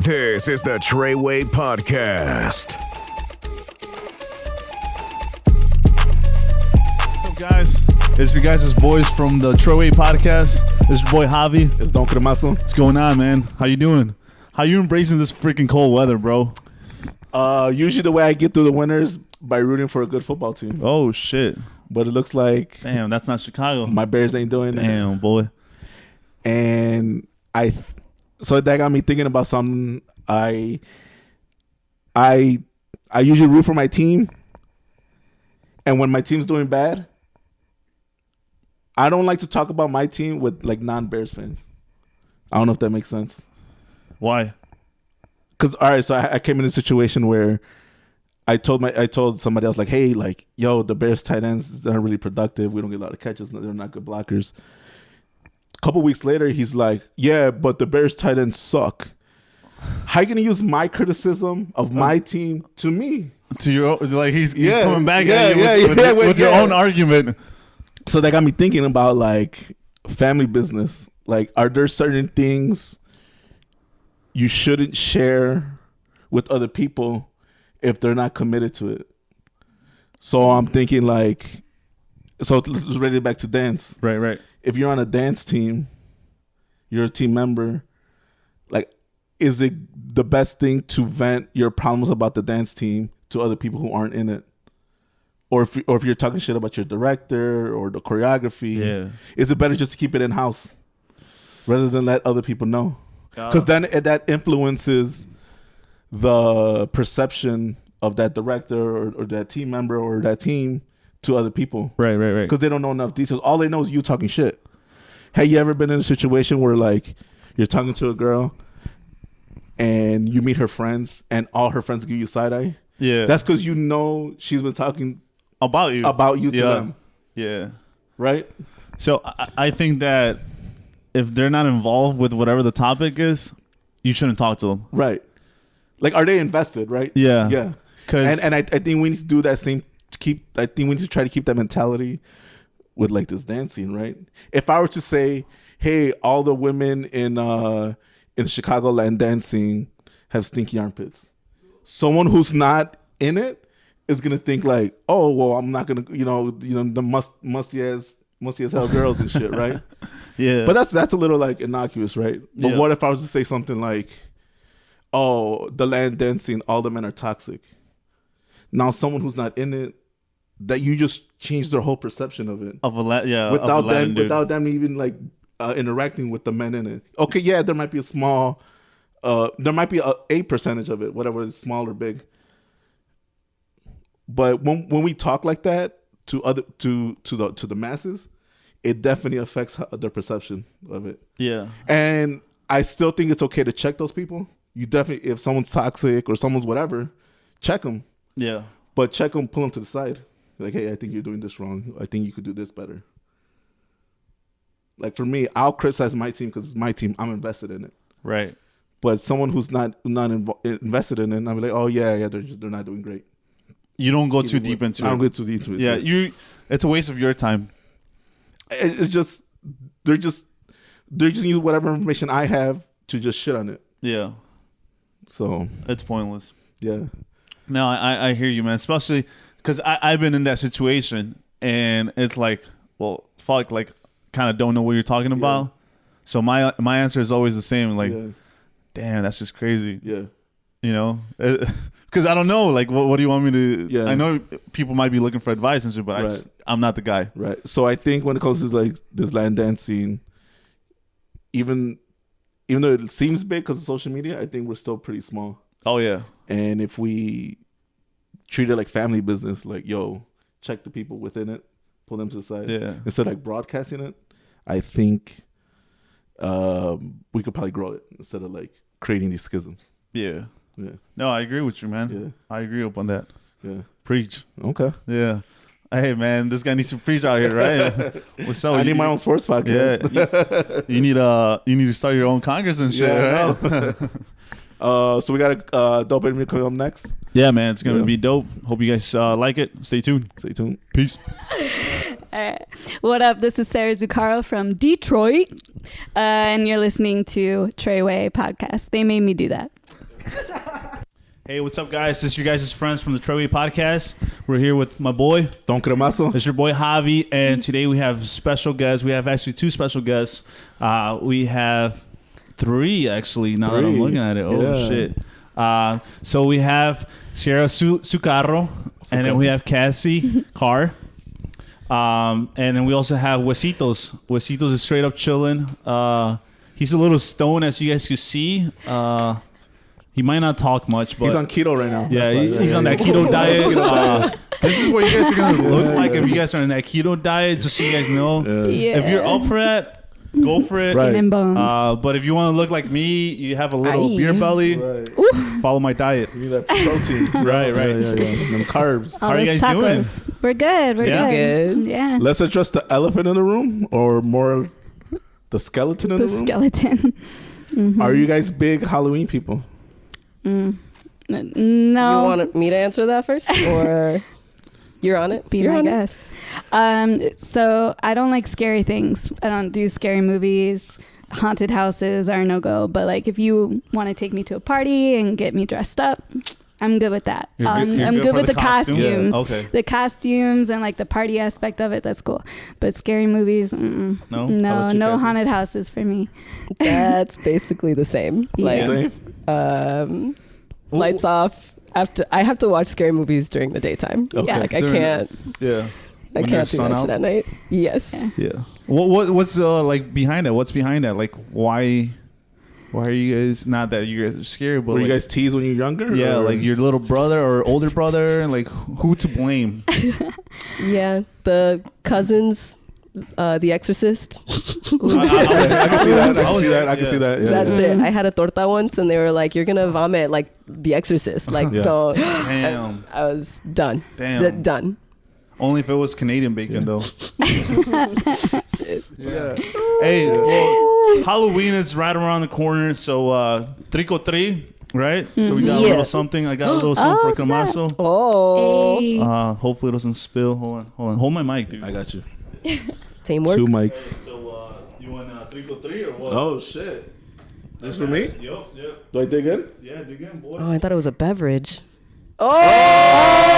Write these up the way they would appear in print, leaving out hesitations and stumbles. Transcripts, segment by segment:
This is the Treyguey Podcast. What's up, guys? It's your guys' boys from the Treyguey Podcast. It's your boy Javi. It's Don Cremazo. What's going on, man? How you doing? How you embracing this freaking cold weather, bro? Usually the way I get through the winters by rooting for a good football team. Oh, shit. But it looks like Damn, that's not Chicago. my Bears ain't doing that. Damn, boy. And so that got me thinking about something. I usually root for my team, and when my team's doing bad, I don't like to talk about my team with like non-Bears fans. I don't know if that makes sense. Why? Because all right, so I came in a situation where I told somebody else, like, hey, like, yo, the Bears tight ends aren't really productive. We don't get a lot of catches. They're not good blockers. A couple weeks later, he's like, yeah, but the Bears tight ends suck. How you gonna use my criticism of my team to me? To your like he's coming back at you with your own argument. So that got me thinking about like family business. Like, are there certain things you shouldn't share with other people if they're not committed to it? So I'm thinking like, so let's relate it back to dance. Right. If you're on a dance team, you're a team member, like, is it the best thing to vent your problems about the dance team to other people who aren't in it? Or if you're talking shit about your director or the choreography, is it better just to keep it in-house rather than let other people know? Because then that influences the perception of that director or that team member or that team to other people. Right. Because they don't know enough details. All they know is you talking shit. Have you ever been in a situation where like you're talking to a girl and you meet her friends and all her friends give you side eye? Yeah. That's because you know she's been talking about you to them. Yeah. Right? So I think that if they're not involved with whatever the topic is, you shouldn't talk to them. Right. Like, are they invested, right? Yeah. Yeah. And I think we need to do that same I think we need to try to keep that mentality with like this dancing, right? If I were to say, hey, all the women in Chicagoland dancing have stinky armpits, someone who's not in it is gonna think like, oh, well, I'm not gonna, the musty as hell girls and shit, right? Yeah. But that's a little like innocuous, right? But what if I was to say something like, oh, the land dancing, all the men are toxic. Now someone who's not in it, that you just changed their whole perception of it. Without them even like interacting with the men in it. Okay, yeah, there might be a small, there might be a percentage of it, whatever is small or big. But when we talk like that to the masses, it definitely affects their perception of it. Yeah. And I still think it's okay to check those people. You definitely, if someone's toxic or someone's whatever, check them. Yeah. But check them, pull them to the side. Like, hey, I think you're doing this wrong. I think you could do this better. Like, for me, I'll criticize my team because it's my team. I'm invested in it. Right. But someone who's not invested in it, I'm like, oh, yeah, they're not doing great. You don't go too deep into it. I don't go too deep into it. Yeah, it's a waste of your time. It's just, they're just using whatever information I have to just shit on it. Yeah. So. It's pointless. Yeah. No, I hear you, man. Especially because I've been in that situation, and it's like, well, fuck, like, kind of don't know what you're talking about. Yeah. So my answer is always the same, like, damn, that's just crazy. Yeah. You know, because I don't know, like, what do you want me to? Yeah. I know people might be looking for advice and shit, but I'm not the guy. Right. So I think when it comes to like this land dancing, even though it seems big because of social media, I think we're still pretty small. Oh yeah. And if we treat it like family business, like, yo, check the people within it, pull them to the side. Yeah. Instead of like broadcasting it, I think we could probably grow it instead of like creating these schisms. Yeah. Yeah. No, I agree with you, man. Yeah. I agree up on that. Yeah. Preach. Okay. Yeah. Hey, man, this guy needs to preach out here, right? What's up? I need my own sports podcast. Yeah. You need to start your own Congress and shit, right? So we got a dope interview coming up next. Yeah, man, it's gonna be dope. Hope you guys like it. Stay tuned. Peace. All right. What up? This is Sarah Zuccaro from Detroit, and you're listening to Treyguey Podcast. They made me do that. Hey, what's up, guys? This is your guys' friends from the Treyguey Podcast. We're here with my boy. Don Cremazo. It's your boy, Javi. And today we have special guests. We have actually 2 special guests. We have 3, actually, now that I'm looking at it. Oh, shit. So we have Sierra Zuccaro, and then we have Cassie Carr. And then we also have Huesitos. Huesitos is straight up chilling. He's a little stoned, as you guys can see. He might not talk much, but he's on keto right now. Yeah, he's on that keto diet. This is what you guys are gonna look like if you guys are on that keto diet. Just so you guys know, if you're up for that, go for it. Right. But if you want to look like me, you have a little beer belly. Right. Follow my diet. You need that protein. Right. Yeah. Them carbs. How are you guys doing? We're good. We're good. Yeah. Let's address the elephant in the room, or more the skeleton in the room. The skeleton. Mm-hmm. Are you guys big Halloween people? No. You want me to answer that first, or you're on it? Be my guest. So I don't like scary things. I don't do scary movies. Haunted houses are no go. But like, if you want to take me to a party and get me dressed up, I'm good with that. I'm good with the costumes. Yeah. Okay. The costumes and like the party aspect of it. That's cool. But scary movies, no haunted houses for me. That's basically the same. Yeah. Same. Lights off. I have to watch scary movies during the daytime. Okay. Yeah, like I can't. Yeah. I can't do that shit at night. Yes. Yeah. What's like behind that? What's behind that? Like why are you guys, not that you guys are scared, but were like, you guys teased when you were younger? Yeah, or? like your little brother or older brother, like who to blame? Yeah, the cousins. The Exorcist. I can see that. I can see that. Yeah, That's it. I had a torta once, and they were like, "You're gonna vomit like The Exorcist. Like, don't." Damn. I was done. Damn. Done. Only if it was Canadian bacon, though. Yeah. Hey, well, Halloween is right around the corner, so trick or treat, right? So we got a little something. I got a little something for Cremazo. Oh. Hey. Hopefully it doesn't spill. Hold on. Hold my mic, dude. I got you. Teamwork. 2 mics. So you want trick or treat or what? Oh shit! This for me? Yep. Do I dig in? Yeah, dig in, boy. Oh, I thought it was a beverage. Oh,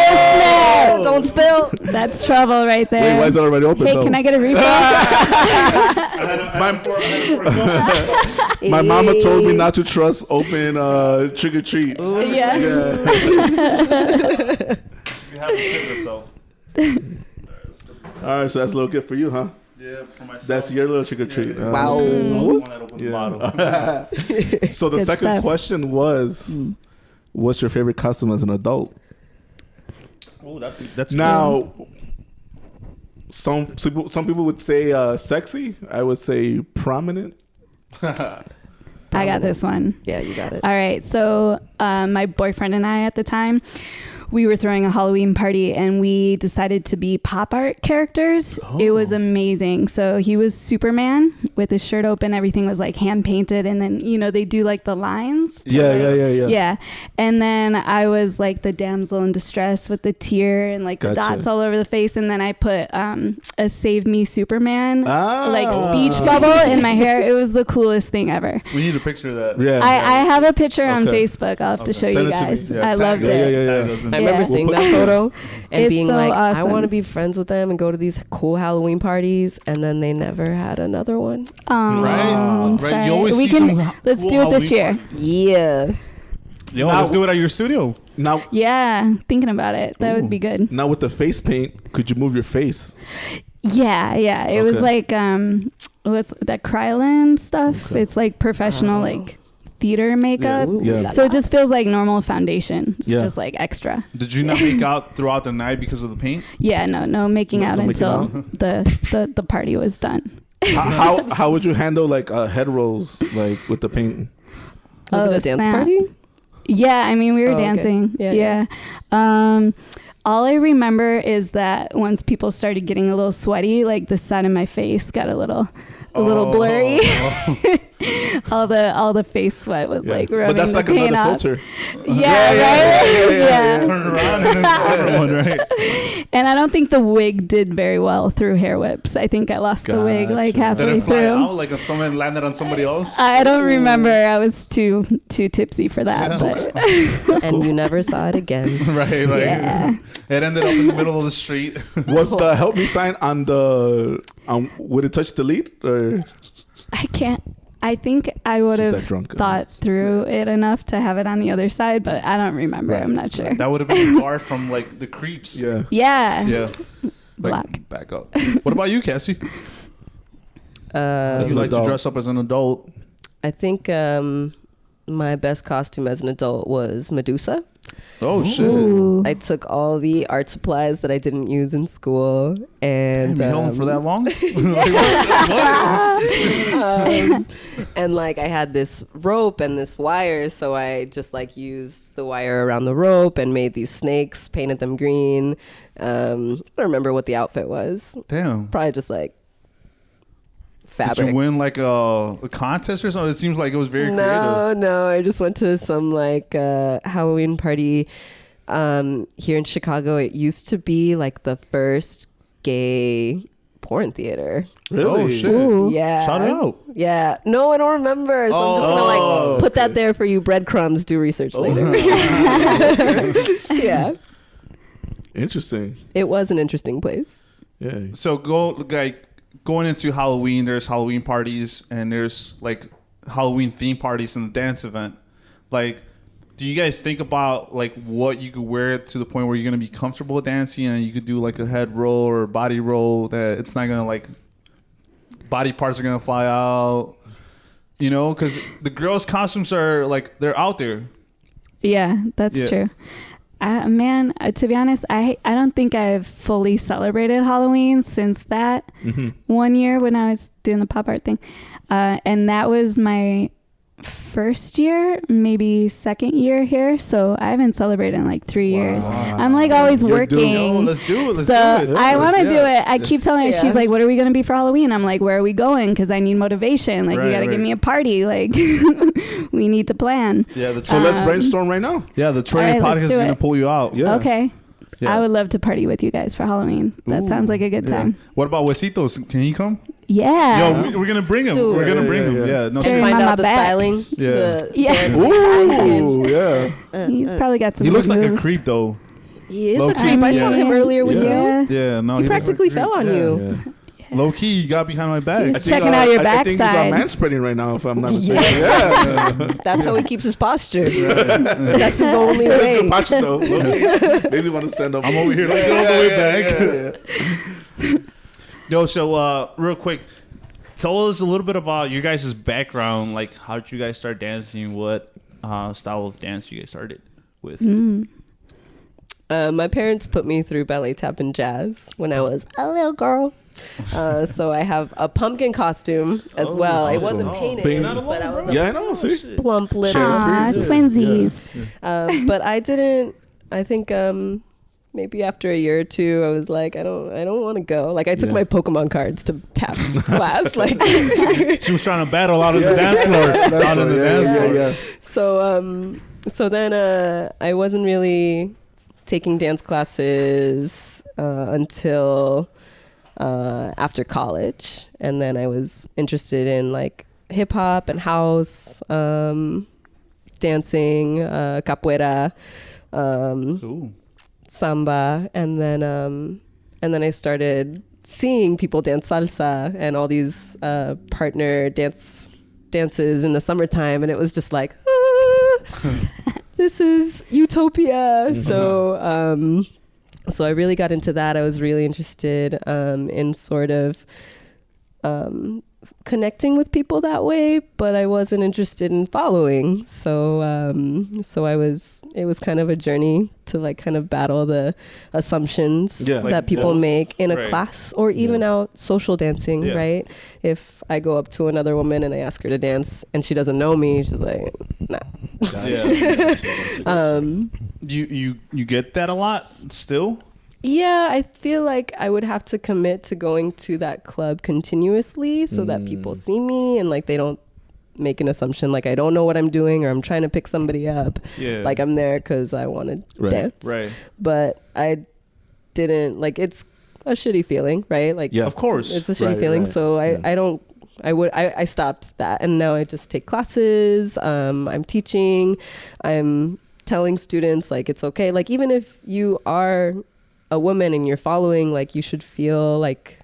snap! Don't spill. That's trouble right there. Wait, why is it already open? Hey, though? can I get a refill? My mama told me not to trust open trick or treat. Yeah. You have to ship yourself. All right, so that's a little gift for you, huh? Yeah, for myself. That's your little trick or treat. Wow. I was the one that opened the bottle. So the Good second stuff. question was, what's your favorite costume as an adult? Oh, that's Now, some people would say sexy. I would say prominent. I got this one. Yeah, you got it. All right. So my boyfriend and I at the time, we were throwing a Halloween party and we decided to be pop art characters. It was amazing. So he was Superman with his shirt open. Everything was like hand painted. And then, they do like the lines. Yeah. Yeah. And then I was like the damsel in distress with the tear and like the dots all over the face. And then I put a Save Me Superman like speech bubble in my hair. It was the coolest thing ever. We need a picture of that. Yeah. I have a picture on Okay. Facebook. I'll have to show Send you it to me. guys. Yeah, I loved it. Yeah. I remember seeing that photo and It's being so like, I awesome. want to be friends with them and go to these cool Halloween parties, and then they never had another one. I'm Right. sorry. You always we see can. some Let's cool do it this year. Halloween Yeah. Yo, Now- let's do it at your studio. Now, Yeah, thinking about it. That would be good. now with the face paint, could you move your face? Yeah. It was Okay. like was that Krylon stuff. Okay. It's like professional like theater makeup. Yeah. So it just feels like normal foundation. It's Yeah. just like extra. Did you not make out throughout the night because of the paint? Yeah, no making out No making until out. the party was done. How would you handle like head rolls like with the paint? Was it a dance snap. party? Yeah, I mean we were Oh, okay. dancing. Yeah. All I remember is that once people started getting a little sweaty, like the side of my face got a little blurry. all the face sweat was like rubbing But that's the like paint another off. filter. Yeah. Turn it around and everyone, right? And I don't think the wig did very well through hair whips. I think I lost the wig like Did halfway it fly through. out like if someone landed on somebody else? I don't remember. I was too tipsy for that. But And you never saw it again. Right. yeah. It ended up in the middle of the street. Was the help me sign on the would it touch delete or I can't. I think I would She's have that drunk. thought through it enough to have it on the other side, but I don't remember. Right. I'm not sure. That would have been a bar from like the Creeps. yeah? Yeah. Yeah. Black. Like, back up. What about you, Cassie? You an like to adult. dress up as an adult? I think my best costume as an adult was Medusa. Oh shit! Ooh. I took all the art supplies that I didn't use in school and Damn, you held him for that long? and like I had this rope and this wire, so I just like used the wire around the rope and made these snakes, painted them green. I don't remember what the outfit was. Damn. Probably just like fabric. Did you win like a contest or something? It seems like it was very creative. No, I just went to some like Halloween party here in Chicago. It used to be like the first gay porn theater. Really? Oh shit! Ooh. Yeah. Shout it out. Yeah. No, I don't remember. So I'm just gonna like put that there for you breadcrumbs. Do research later. Yeah. Interesting. It was an interesting place. Yeah. So going into Halloween, there's Halloween parties and there's like Halloween theme parties and the dance event. Like, do you guys think about like what you could wear to the point where you're gonna be comfortable dancing and you could do like a head roll or a body roll that it's not gonna like body parts are gonna fly out, you know? Because the girls' costumes are like they're out there. Yeah, that's Yeah. true. Man, to be honest, I don't think I've fully celebrated Halloween since that one year when I was doing the pop art thing. And that was my first year, maybe second year here. So I haven't celebrated in like 3 years. I'm like always You're doing- working. Yo, let's do it. Let's So do it. I want to do Yeah. it. I keep telling her, Yeah. she's like, what are we going to be for Halloween? I'm like, where are we going? Because I need motivation. Like, you Right, got to give right. me a party. Like, we need to plan. Yeah, the So let's Um, brainstorm right now. the Treyguey All right, let's Podcast is do gonna it. pull you out. Yeah. Okay. Yeah. I would love to party with you guys for Halloween. That sounds like a good Yeah. time. What about Huesitos? Can he come? Yeah. Yo, we're gonna bring him. Dude. We're gonna bring Yeah, him. yeah, Yeah, yeah. no. Carry And him find on out my the back. styling. Yeah. The Yeah. dancing. Ooh, yeah. He's probably got some He looks good like a moves. creep though. He is Low a key. creep. I saw Yeah. him earlier with Yeah. you. Yeah, no. He looks practically like a fell creep. on Yeah. you. Low key, he got behind my back. He's checking out your I think he's on backside. manspreading right now, if I'm not mistaken. Yeah. That's how he keeps his posture. That's his only That's way. good posture, though. Okay. Maybe want to stand up. I'm over here like all the way back. Yo, so real quick, tell us a little bit about your guys' background. Like, how did you guys start dancing? What style of dance you guys started with? My parents put me through ballet, tap, and jazz when I was a little girl. So I have a pumpkin costume as well. It awesome. wasn't painted, Pink. but I was a Yeah, I know. See? plump little. Share Aw, experiences. twinsies. But I didn't. I think maybe after a year or two, I was like, I don't want to go. Like I took Yeah. my Pokemon cards to tap class. Like She was trying to battle out on the dance floor. Out on the dance floor. so then I wasn't really taking dance classes until after college, and then I was interested in like hip hop and house, dancing, capoeira, Ooh. samba, and then I started seeing people dance salsa and all these partner dances in the summertime, and it was just like, this is utopia. So I really got into that. I was really interested in sort of connecting with people that way, but I wasn't interested in following. So it was kind of a journey to like kind of battle the assumptions Yeah. that people make in a Right. class or even out social dancing, Yeah. right? If I go up to another woman and I ask her to dance and she doesn't know me, she's like, nah. Yeah. You get that a lot still? Yeah, I feel like I would have to commit to going to that club continuously so that people see me and like they don't make an assumption like I don't know what I'm doing or I'm trying to pick somebody up. Yeah. Like I'm there because I want to dance. Right. But I didn't, like, it's a shitty feeling, right? Like, Of course. it's a shitty feeling. So I stopped that, and now I just take classes. I'm teaching. I'm telling students like it's okay. Like even if you are a woman and you're following, like you should feel like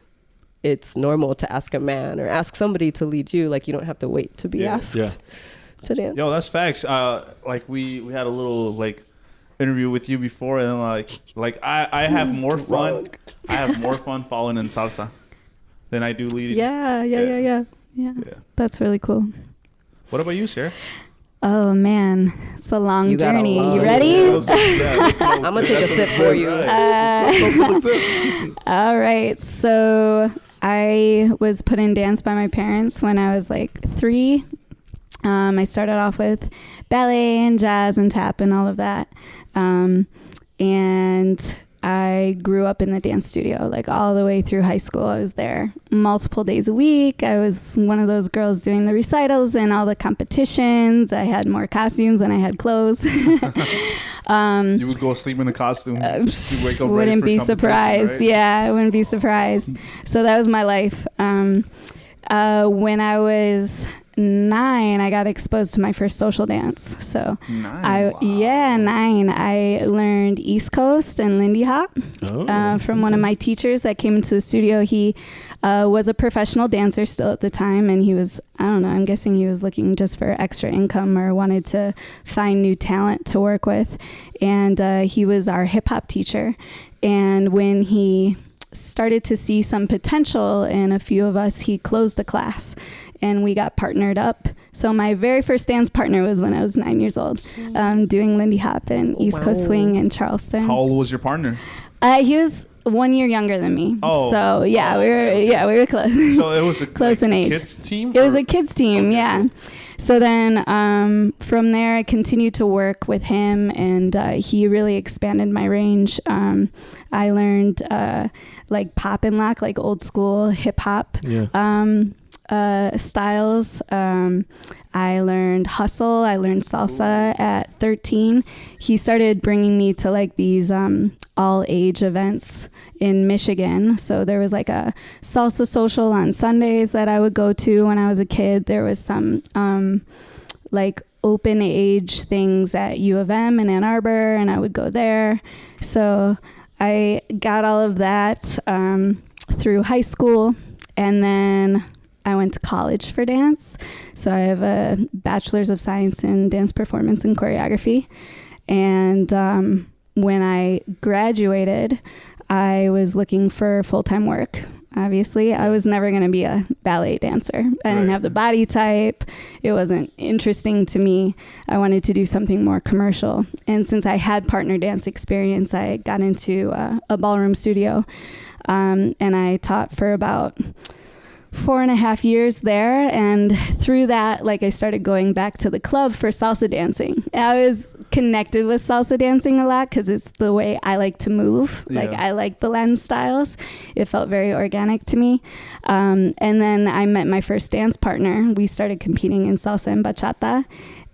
it's normal to ask a man or ask somebody to lead you. Like you don't have to wait to be asked to dance. Yo, that's facts. Like we had a little like interview with you before, and like I have more fun. I have more fun following in salsa than I do leading. Yeah. That's really cool. What about you, Sarah? Oh man, it's a long You got a journey. long- You ready? I'm gonna take a sip for you. All right. So I was put in dance by my parents when I was like 3. I started off with ballet and jazz and tap and all of that. And I grew up in the dance studio, like all the way through high school. I was there multiple days a week. I was one of those girls doing the recitals and all the competitions. I had more costumes than I had clothes. You would go sleep in a costume. You wake up Wouldn't ready be for surprised. competition, right? Yeah, I wouldn't be surprised. So that was my life. When I was 9, I got exposed to my first social dance. So 9. 9. I learned East Coast and Lindy Hop from one of my teachers that came into the studio. He was a professional dancer still at the time, and he was, I don't know, I'm guessing he was looking just for extra income or wanted to find new talent to work with. And he was our hip hop teacher. And when he started to see some potential in a few of us, he closed a class and we got partnered up. So my very first dance partner was when I was 9 years old, doing Lindy Hop and East Coast Swing in Charleston. How old was your partner? He was 1 year younger than me. Oh. So we were close. So it was a close in age. kids team? It was a kids team, yeah. So then from there, I continued to work with him, and he really expanded my range. I learned like pop and lock, like old school hip hop styles. I learned hustle. I learned salsa at 13. He started bringing me to like these all age events in Michigan. So there was like a salsa social on Sundays that I would go to when I was a kid. There was some like open age things at U of M in Ann Arbor, and I would go there. So I got all of that through high school, and then I went to college for dance. So I have a bachelor's of science in dance performance and choreography. And when I graduated, I was looking for full-time work. Obviously, I was never going to be a ballet dancer. I didn't have the body type. It wasn't interesting to me. I wanted to do something more commercial. And since I had partner dance experience, I got into a ballroom studio. And I taught for about 4.5 years there, and through that, like, I started going back to the club for salsa dancing. I was connected with salsa dancing a lot because it's the way I like to move. Like, I like the Latin styles. It felt very organic to me. And then I met my first dance partner. We started competing in salsa and bachata,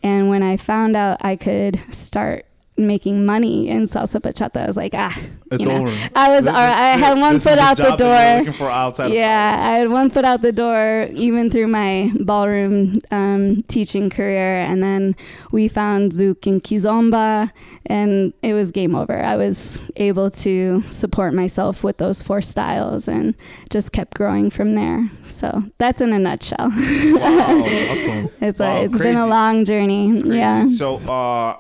and when I found out I could start making money in salsa bachata, I was like, it's over. I had one foot out the door. Looking for outside I had one foot out the door even through my ballroom teaching career, and then we found Zouk and Kizomba, and it was game over. I was able to support myself with those 4 styles and just kept growing from there. So that's in a nutshell. Wow, awesome. It's been a long journey. Crazy. Yeah. So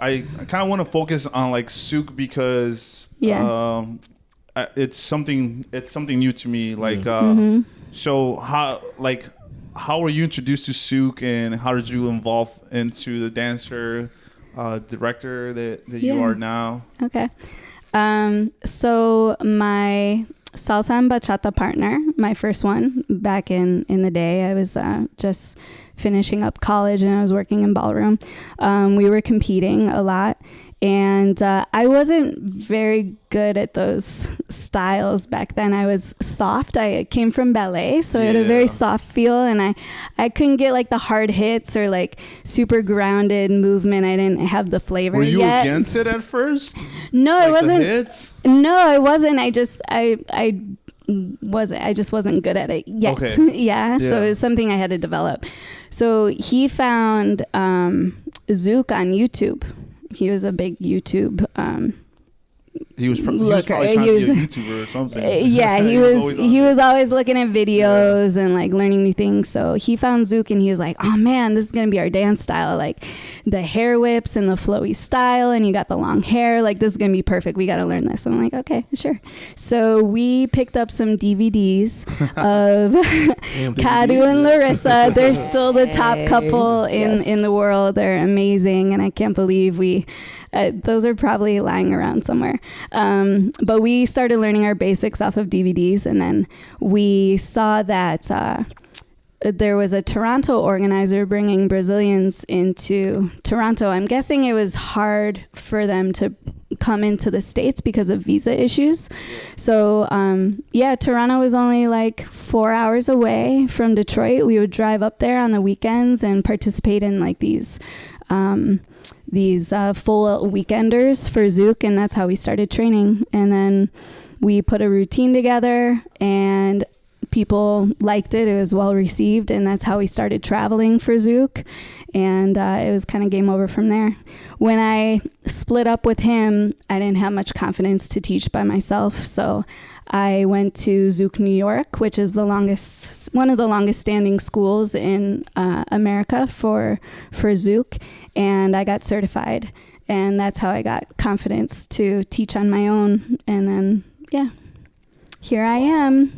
I kind of want to focus on like Zouk because it's something new to me. Like so how were you introduced to Zouk, and how did you evolve into the dancer director that you are now? Okay. So my salsa and bachata partner, my first one back in the day, I was just finishing up college and I was working in ballroom. We were competing a lot, And I wasn't very good at those styles back then. I was soft. I came from ballet, so I had a very soft feel, and I couldn't get like the hard hits or like super grounded movement. I didn't have the flavor. Were you yet. against it at first? No, like I wasn't. The hits? No, I wasn't. I just wasn't good at it yet. Okay. Yeah, so it was something I had to develop. So he found Zouk on YouTube. He was a big YouTube he was probably trying to be a YouTuber or something. Yeah, he was always looking at videos and like learning new things. So he found Zouk and he was like, oh man, this is gonna be our dance style, like the hair whips and the flowy style, and you got the long hair, like this is gonna be perfect, we gotta learn this. I'm like, okay, sure. So we picked up some DVDs of Kadu and Larissa. They're still the top couple in the world. They're amazing, and I can't believe those are probably lying around somewhere. But we started learning our basics off of DVDs, and then we saw that there was a Toronto organizer bringing Brazilians into Toronto. I'm guessing it was hard for them to come into the States because of visa issues. So Toronto was only like 4 hours away from Detroit. We would drive up there on the weekends and participate in like these full weekenders for Zouk, and that's how we started training. And then we put a routine together, and people liked it. It was well received, and that's how we started traveling for Zouk. And it was kind of game over from there. When I split up with him, I didn't have much confidence to teach by myself, so I went to Zouk, New York, which is one of the longest standing schools in America for Zouk, and I got certified, and that's how I got confidence to teach on my own. And then here I am.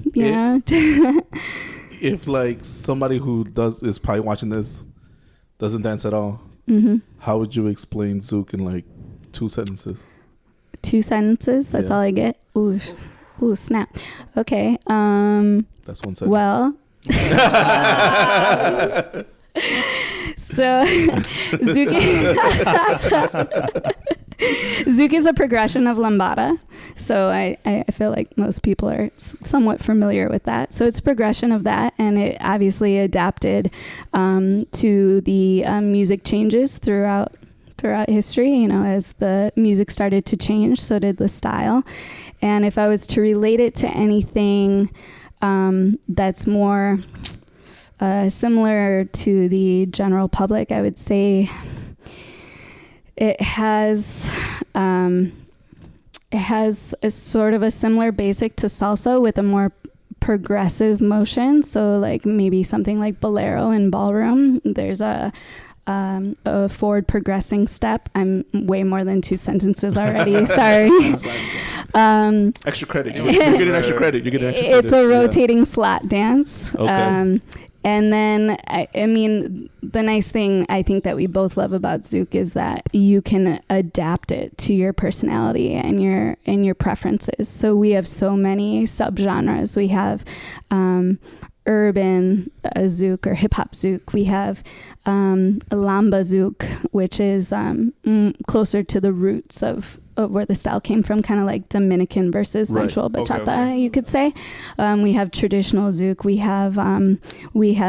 If like somebody who is probably watching this doesn't dance at all, how would you explain Zouk in like 2 sentences? 2 sentences? That's all I get? Ooh, snap. Okay. That's 1 sentence. Well, so Zouk is a progression of lambada. So I feel like most people are somewhat familiar with that. So it's a progression of that, and it obviously adapted to the music changes throughout history. As the music started to change, so did the style. And if I was to relate it to anything that's more similar to the general public, I would say it has a sort of a similar basic to salsa with a more progressive motion. So like maybe something like bolero in ballroom. There's a forward progressing step. I'm way more than 2 sentences already. Sorry. Extra credit. You're getting extra credit. It's a rotating slot dance. Okay. And then, I mean, the nice thing I think that we both love about Zouk is that you can adapt it to your personality and your preferences. So we have so many subgenres. We have urban Zouk or hip hop Zouk. We have Lamba Zouk, which is closer to the roots of where the style came from, kind of like Dominican versus sensual bachata, you could say. We have traditional Zouk. We have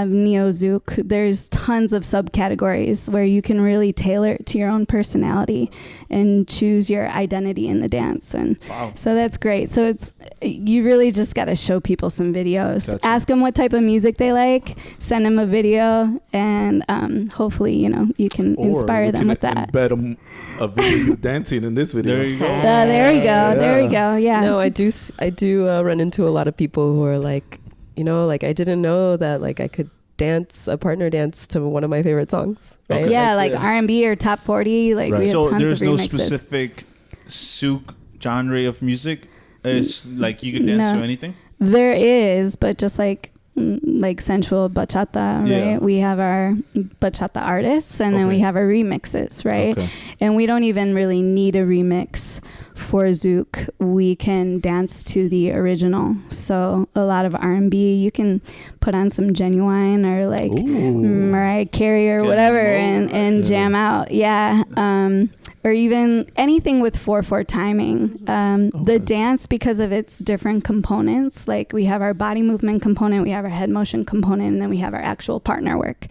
neo Zouk. There's tons of subcategories where you can really tailor it to your own personality and choose your identity in the dance. And so that's great. So you really just got to show people some videos. Gotcha. Ask them what type of music they like. Send them a video, and hopefully you can inspire them with that. Embed a video of you dancing in this video. There you go. There we go. Yeah. No, I do run into a lot of people who are like, like I didn't know that like I could dance a partner dance to one of my favorite songs. Right? Okay. Yeah, like R&B or top 40. Like we have tons of remixes. So there's no specific Zouk genre of music. It's like you can dance to anything. There is, but just like sensual bachata, right? Yeah. We have our bachata artists, and then we have our remixes, right? Okay. And we don't even really need a remix for Zouk. We can dance to the original. So a lot of R&B, you can put on some Genuine or like Mariah Carey or whatever, and and jam out. Yeah. Or even anything with 4/4 timing. The dance, because of its different components, like we have our body movement component, we have our head motion component, and then we have our actual partner work.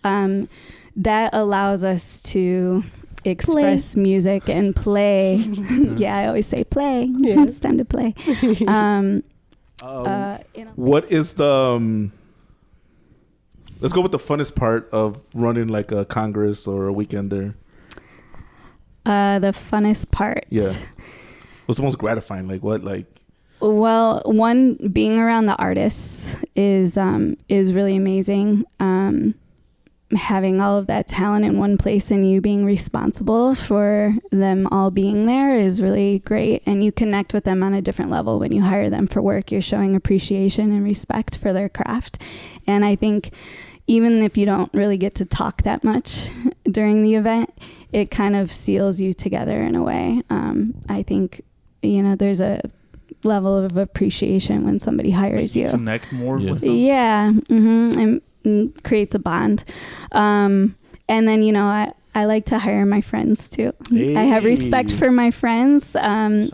That allows us to express music and play. Yeah, I always say play. Yeah. It's time to play. What is the let's go with the funnest part of running like a Congress or a weekend there. The funnest part. Yeah. What's the most gratifying? Like what? Like. Well, one, being around the artists is really amazing. Having all of that talent in one place and you being responsible for them all being there is really great. And you connect with them on a different level when you hire them for work. You're showing appreciation and respect for their craft. And I think even if you don't really get to talk that much during the event, it kind of seals you together in a way. I think, there's a level of appreciation when somebody hires you. Connect more with them. Yeah. Mm-hmm. And creates a bond. And then, I like to hire my friends too. Hey. I have respect for my friends, and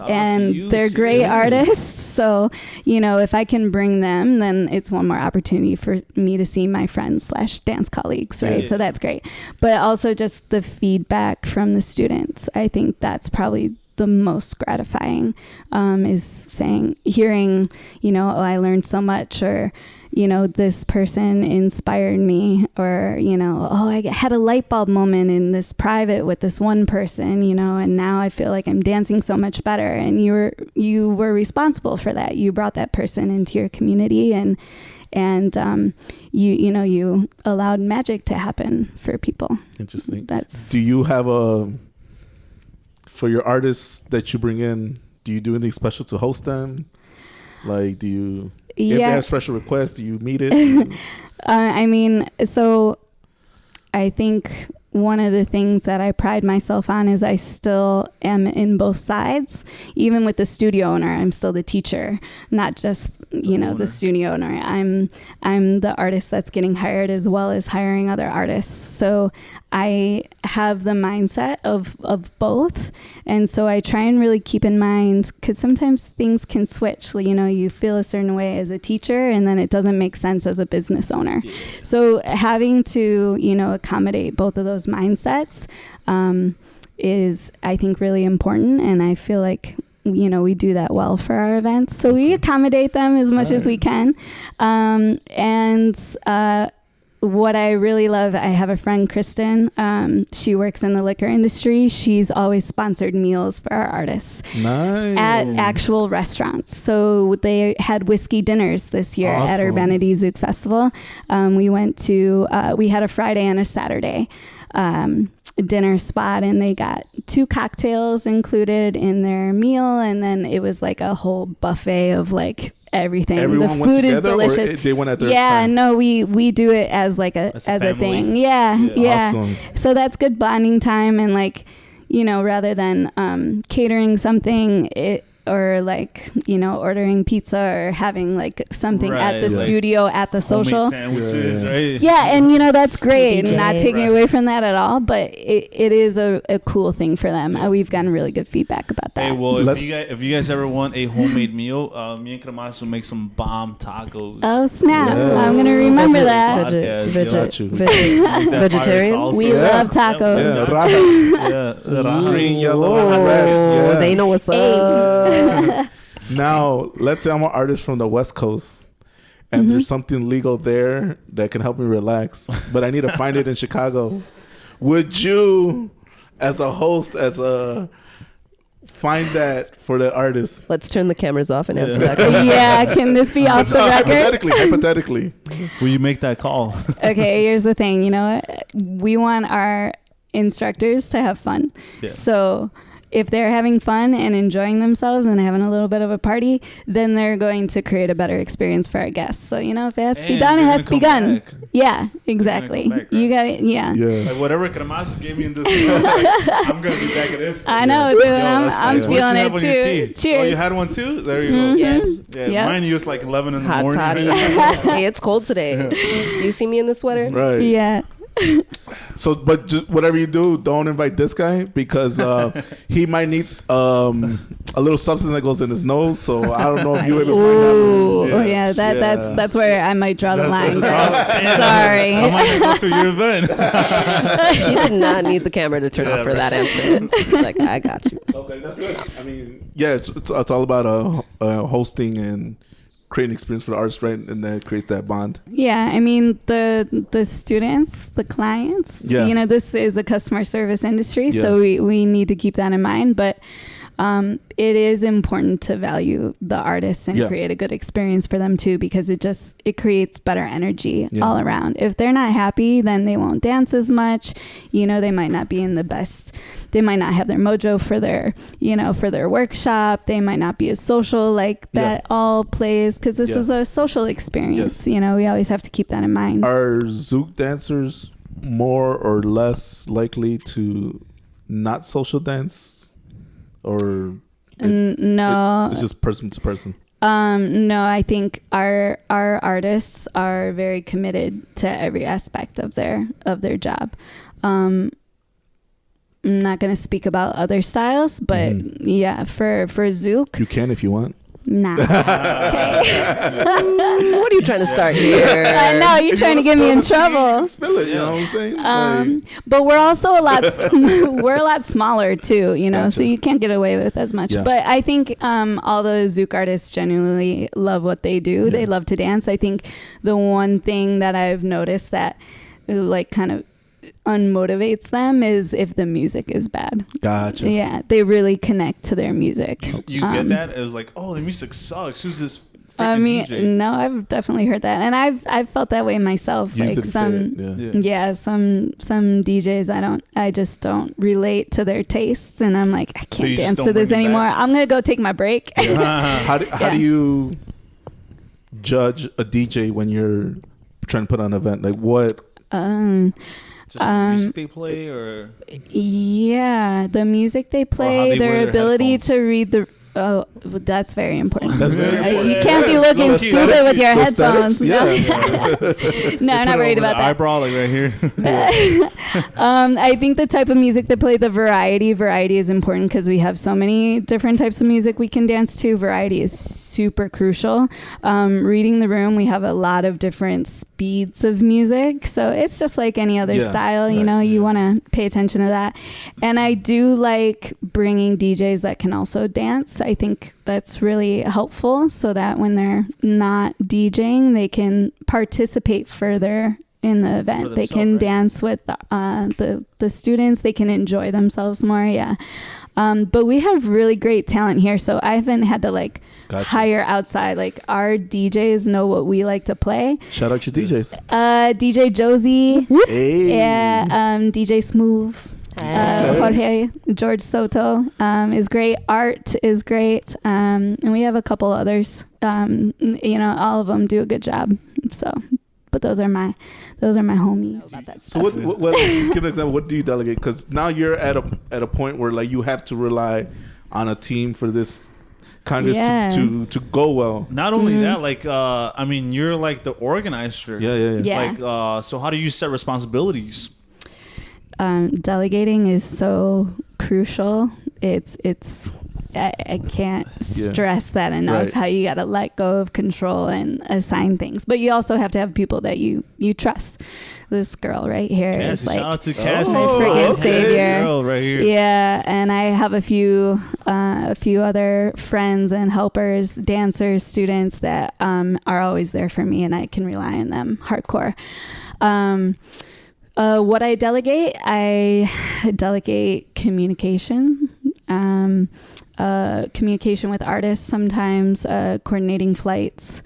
they're great artists. So, if I can bring them, then it's one more opportunity for me to see my friends / dance colleagues, right? Yeah. So that's great. But also just the feedback from the students. I think that's probably the most gratifying, is hearing, I learned so much, or, this person inspired me, or, I had a light bulb moment in this private with this one person, and now I feel like I'm dancing so much better. And you were responsible for that. You brought that person into your community, and you allowed magic to happen for people. Interesting. Do you have for your artists that you bring in, do you do anything special to host them? Like, if they have special requests, do you meet it? So I think one of the things that I pride myself on is I still am in both sides. Even with the studio owner, I'm still the teacher, not just, the studio owner. I'm the artist that's getting hired as well as hiring other artists. So I have the mindset of both. And so I try and really keep in mind, because sometimes things can switch. You feel a certain way as a teacher, and then it doesn't make sense as a business owner. Yeah. So having to, accommodate both of those mindsets is, I think, really important. And I feel like, we do that well for our events. So we accommodate them as much as we can. What I really love, I have a friend, Kristen. She works in the liquor industry. She's always sponsored meals for our artists at actual restaurants. So they had whiskey dinners this year at Urbanity Zouk Festival. We had a Friday and a Saturday dinner spot, and they got 2 cocktails included in their meal, and then it was like a whole buffet of like everything. Everyone the food is delicious. Or they went at their yeah time? No, we do it as like a thing. Yeah. Awesome. So that's good bonding time, and like, rather than catering something, or like, ordering pizza or having like something at the studio at the social sandwiches, right? Yeah, and that's great, and not taking away from that at all, but it is a cool thing for them. We've gotten really good feedback about that. Hey, well, if you guys ever want a homemade meal, me and Cremazo make some bomb tacos. Oh snap! Yeah. I'm gonna remember that. Vegetarian. We love tacos. They know what's up. Now, let's say I'm an artist from the West Coast, and there's something legal there that can help me relax, but I need to find it in Chicago. Would you, as a host, find that for the artist? Let's turn the cameras off and answer that question. Yeah, can this be off the record? Hypothetically. Will you make that call? Okay, here's the thing. We want our instructors to have fun. Yeah. So if they're having fun and enjoying themselves and having a little bit of a party, then they're going to create a better experience for our guests. So, if it has to be done, it has to be done. Back. Yeah, exactly. Back, right? You got it. Yeah. Like whatever Cremazo gave me in this room, I'm going to be back at this. I know, dude. I'm feeling it too. Cheers. Oh, you had one too? There you go. Yeah. Mine used like 11 in the morning. Hey, it's cold today. Do you see me in the sweater? Right. Yeah. So, but just whatever you do, don't invite this guy because he might need a little substance that goes in his nose. So I don't know if you ever Ooh, find yeah, that. that's where I might draw the line. Girls. Sorry. I might not go to your event. She did not need the camera to turn off for that answer. She's like, I got you. Okay, that's good. I mean, yeah, it's all about hosting and creating experience for the artist, right? And that creates that bond. Yeah, I mean the students, the clients. Yeah. You know, this is a customer service industry, Yeah. so we need to keep that in mind. But it is important to value the artists and Yeah. create a good experience for them too, because it creates better energy all around. If they're not happy, then they won't dance as much. You know, they might not be in the best. They might not have their mojo for their workshop. They might not be as social. Like that all plays because this is a social experience. Yes. You know, we always have to keep that in mind. Are Zouk dancers more or less likely to not social dance, or No. it's just person to person? No, I think our artists are very committed to every aspect of their job. I'm not going to speak about other styles, but yeah, for Zouk, You can if you want. nah. Okay. What are you trying to start here? I know you're trying to get me in trouble. Spill it. You know what I'm saying? But we're also a lot smaller too, you know, so you can't get away with as much. Yeah. But I think all the Zouk artists genuinely love what they do. Yeah. They love to dance. I think the one thing that I've noticed that like kind of unmotivates them is if the music is bad. Gotcha. Yeah, they really connect to their music. You get that? It was like, oh, the music sucks. Who's this freaking I mean, DJ? no, I've definitely heard that, and I've felt that way myself. You like said some, it, yeah, some DJs, I just don't relate to their tastes, and I'm like, I you can't just dance don't to this bring it anymore. back? I'm gonna go take my break. How do you judge a DJ when you're trying to put on an event? Like what? Just the music they play, or Yeah, the music they play, they wear their their ability headphones. to read the. Oh, that's very important. That's very important. You can't be looking No, stupid with your the headphones. aesthetics, No, I'm not worried about that. Eyebrow, like right here. I think the type of music they play, the variety is important because we have so many different types of music we can dance to. Variety is super crucial. Reading the room, we have a lot of different speeds of music, so it's just like any other style. You know, you want to pay attention to that. And I do like bringing DJs that can also dance. I think that's really helpful, so that when they're not DJing, they can participate further in the event. They can dance with the students. They can enjoy themselves more. Yeah. But we have really great talent here, so I haven't had to hire outside. Like our DJs know what we like to play. Shout out your DJs. DJ Josie. Hey. Yeah. DJ Smooth. Jorge George Soto is great. Art is great, and we have a couple others. You know, all of them do a good job. So, but those are my homies. About that So stuff. what just give an example. What do you delegate? Because now you're at a point where like you have to rely on a team for this Congress to go well. Not only that, like I mean, you're like the organizer. Yeah. Like so, how do you set responsibilities? Delegating is so crucial. I can't stress that enough. Right. How you got to let go of control and assign things, but you also have to have people that you trust. This girl right here is like shout out to Cassie, my freaking savior. Girl right here. Yeah, and I have a few other friends and helpers, dancers, students that are always there for me, and I can rely on them hardcore. What I delegate communication. Communication with artists, sometimes coordinating flights.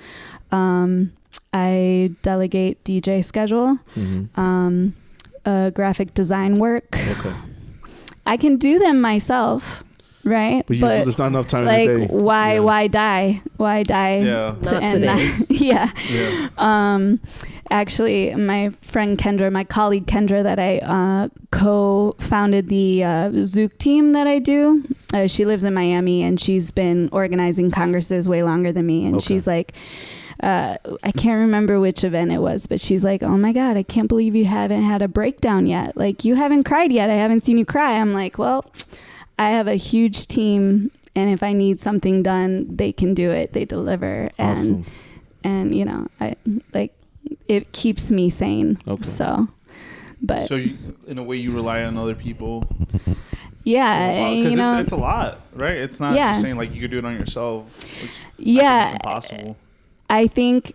I delegate DJ schedule, graphic design work. Okay. I can do them myself, right? But there's not enough time like, in the day. why die? Why die? Yeah. Not today. Yeah. Actually, my friend Kendra, my colleague Kendra, that I co-founded the Zouk team that I do. She lives in Miami, and she's been organizing congresses way longer than me. And she's like, I can't remember which event it was, but she's like, oh my God, I can't believe you haven't had a breakdown yet. Like, you haven't cried yet. I haven't seen you cry. I'm like, well, I have a huge team, and if I need something done, they can do it. They deliver. Awesome. And you know, I like, it keeps me sane. Okay. So, but So you, in a way, you rely on other people. yeah, Because you know, it's a lot, right? It's not Yeah. just saying like you could do it on yourself. Which yeah, it's impossible. I think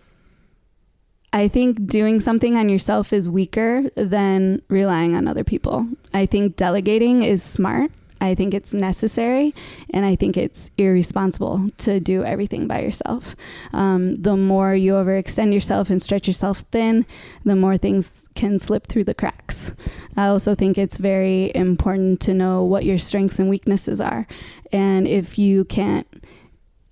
doing something on yourself is weaker than relying on other people. I think delegating is smart. I think it's necessary, and I think it's irresponsible to do everything by yourself. The more you overextend yourself and stretch yourself thin, the more things can slip through the cracks. I also think it's very important to know what your strengths and weaknesses are. And if you can't,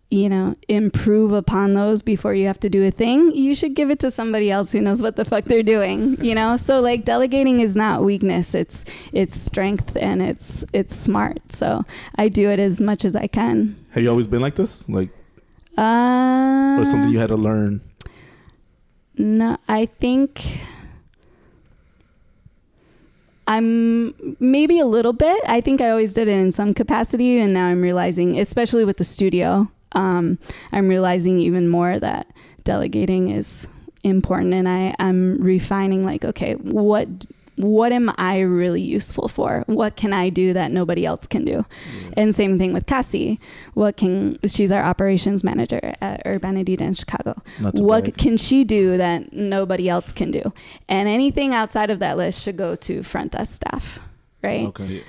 you know, improve upon those before you have to do a thing, you should give it to somebody else who knows what the fuck they're doing, you know? So like, delegating is not weakness, it's strength, and it's smart. So I do it as much as I can. Have you always been like this? Like, or something you had to learn? No, I think I'm maybe a little bit. I think I always did it in some capacity, and now I'm realizing, especially with the studio, I'm realizing even more that delegating is important, and I'm refining, like, okay, what am I really useful for? What can I do that nobody else can do? Yeah. And same thing with Cassie. She's our operations manager at Urbanity Dance Chicago. What can she do that nobody else can do? And anything outside of that list should go to front desk staff, right? Okay.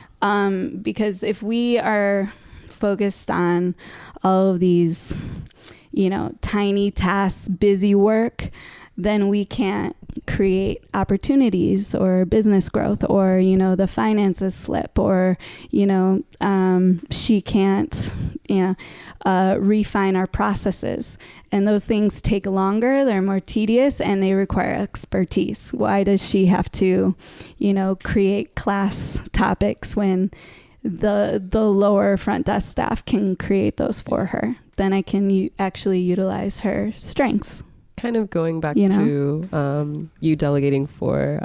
Because if we are focused on all of these, you know, tiny tasks, busy work, then we can't create opportunities or business growth, or, you know, the finances slip, or, you know, she can't, you know, refine our processes. And those things take longer, they're more tedious, and they require expertise. Why does she have to, you know, create class topics when the lower front desk staff can create those for her? Then I can actually utilize her strengths. Kind of going back You to you delegating for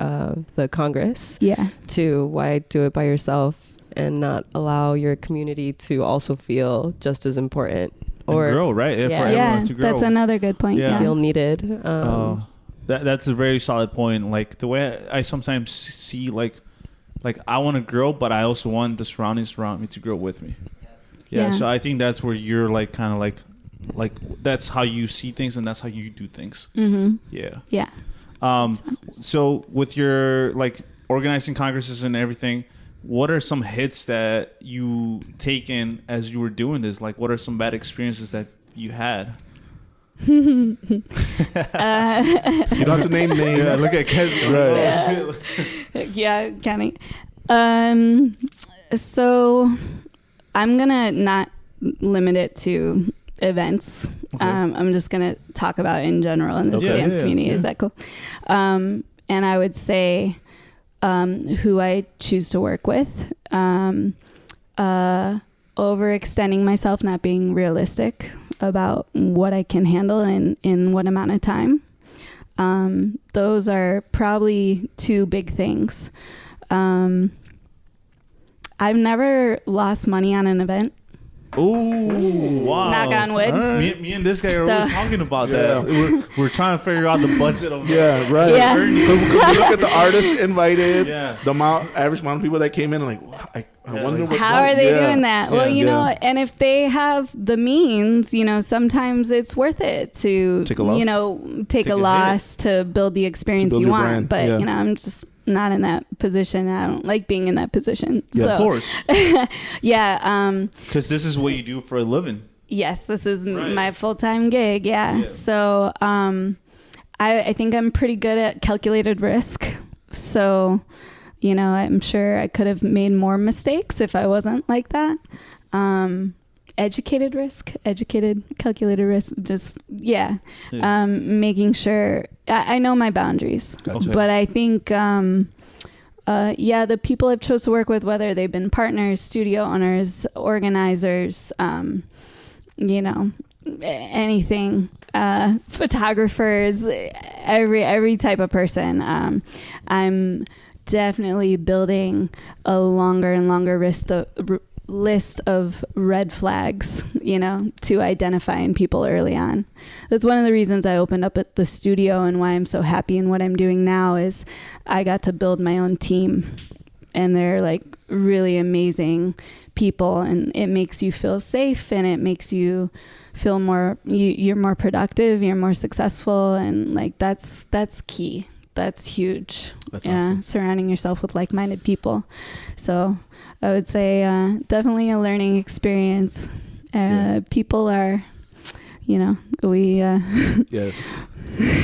the Congress. Yeah. To why do it by yourself and not allow your community to also feel just as important or and grow, right? Yeah. For everyone to grow. That's another good point. Yeah. Yeah. feel needed. That's a very solid point. Like, the way I sometimes see, like I want to grow, but I also want the surroundings around me to grow with me. Yeah. So I think that's where you're like, kind of like that's how you see things, and that's how you do things. Mm-hmm. Yeah. Yeah. So with your like organizing congresses and everything, what are some hits that you taken as you were doing this? Like, what are some bad experiences that you had? You don't have to name names. Yeah, look at Kes. Right. Yeah, Kenny. So I'm gonna not limit it to events. Okay. I'm just gonna talk about in general in this dance community. Is that cool? And I would say who I choose to work with, overextending myself, not being realistic about what I can handle in what amount of time. Those are probably two big things. I've never lost money on an event. Oh, wow. Knock on wood. Right. Me and this guy are always talking about that. We're trying to figure out the budget of Yeah, right. Yeah. Because we look at the artists invited, Yeah. the average amount of people that came in, and like, I wonder what. How are they doing that? Well, Yeah. you know, and if they have the means, you know, sometimes it's worth it to, Take a loss. you know, take a a loss to build the experience build you your want. brand. But, Yeah. you know, I'm just not in that position. I don't like being in that position. Yeah, So, Of course. yeah. Because this is what you do for a living. Yes, this is Right. my full-time gig. Yeah. Yeah. So, I think I'm pretty good at calculated risk. So, you know, I'm sure I could have made more mistakes if I wasn't like that. Calculated risk, just, yeah. Making sure I know my boundaries. Gotcha. But I think, the people I've chose to work with, whether they've been partners, studio owners, organizers, you know, anything, photographers, every type of person. I'm definitely building a longer and longer list of red flags, to identify in people early on. That's one of the reasons I opened up at the studio, and why I'm so happy in what I'm doing now is I got to build my own team, and they're like really amazing people, and it makes you feel safe, and it makes you feel you're more productive, you're more successful, and like that's key. That's huge. That's awesome. Surrounding yourself with like-minded people. So I would say definitely a learning experience. People are, we... Yeah.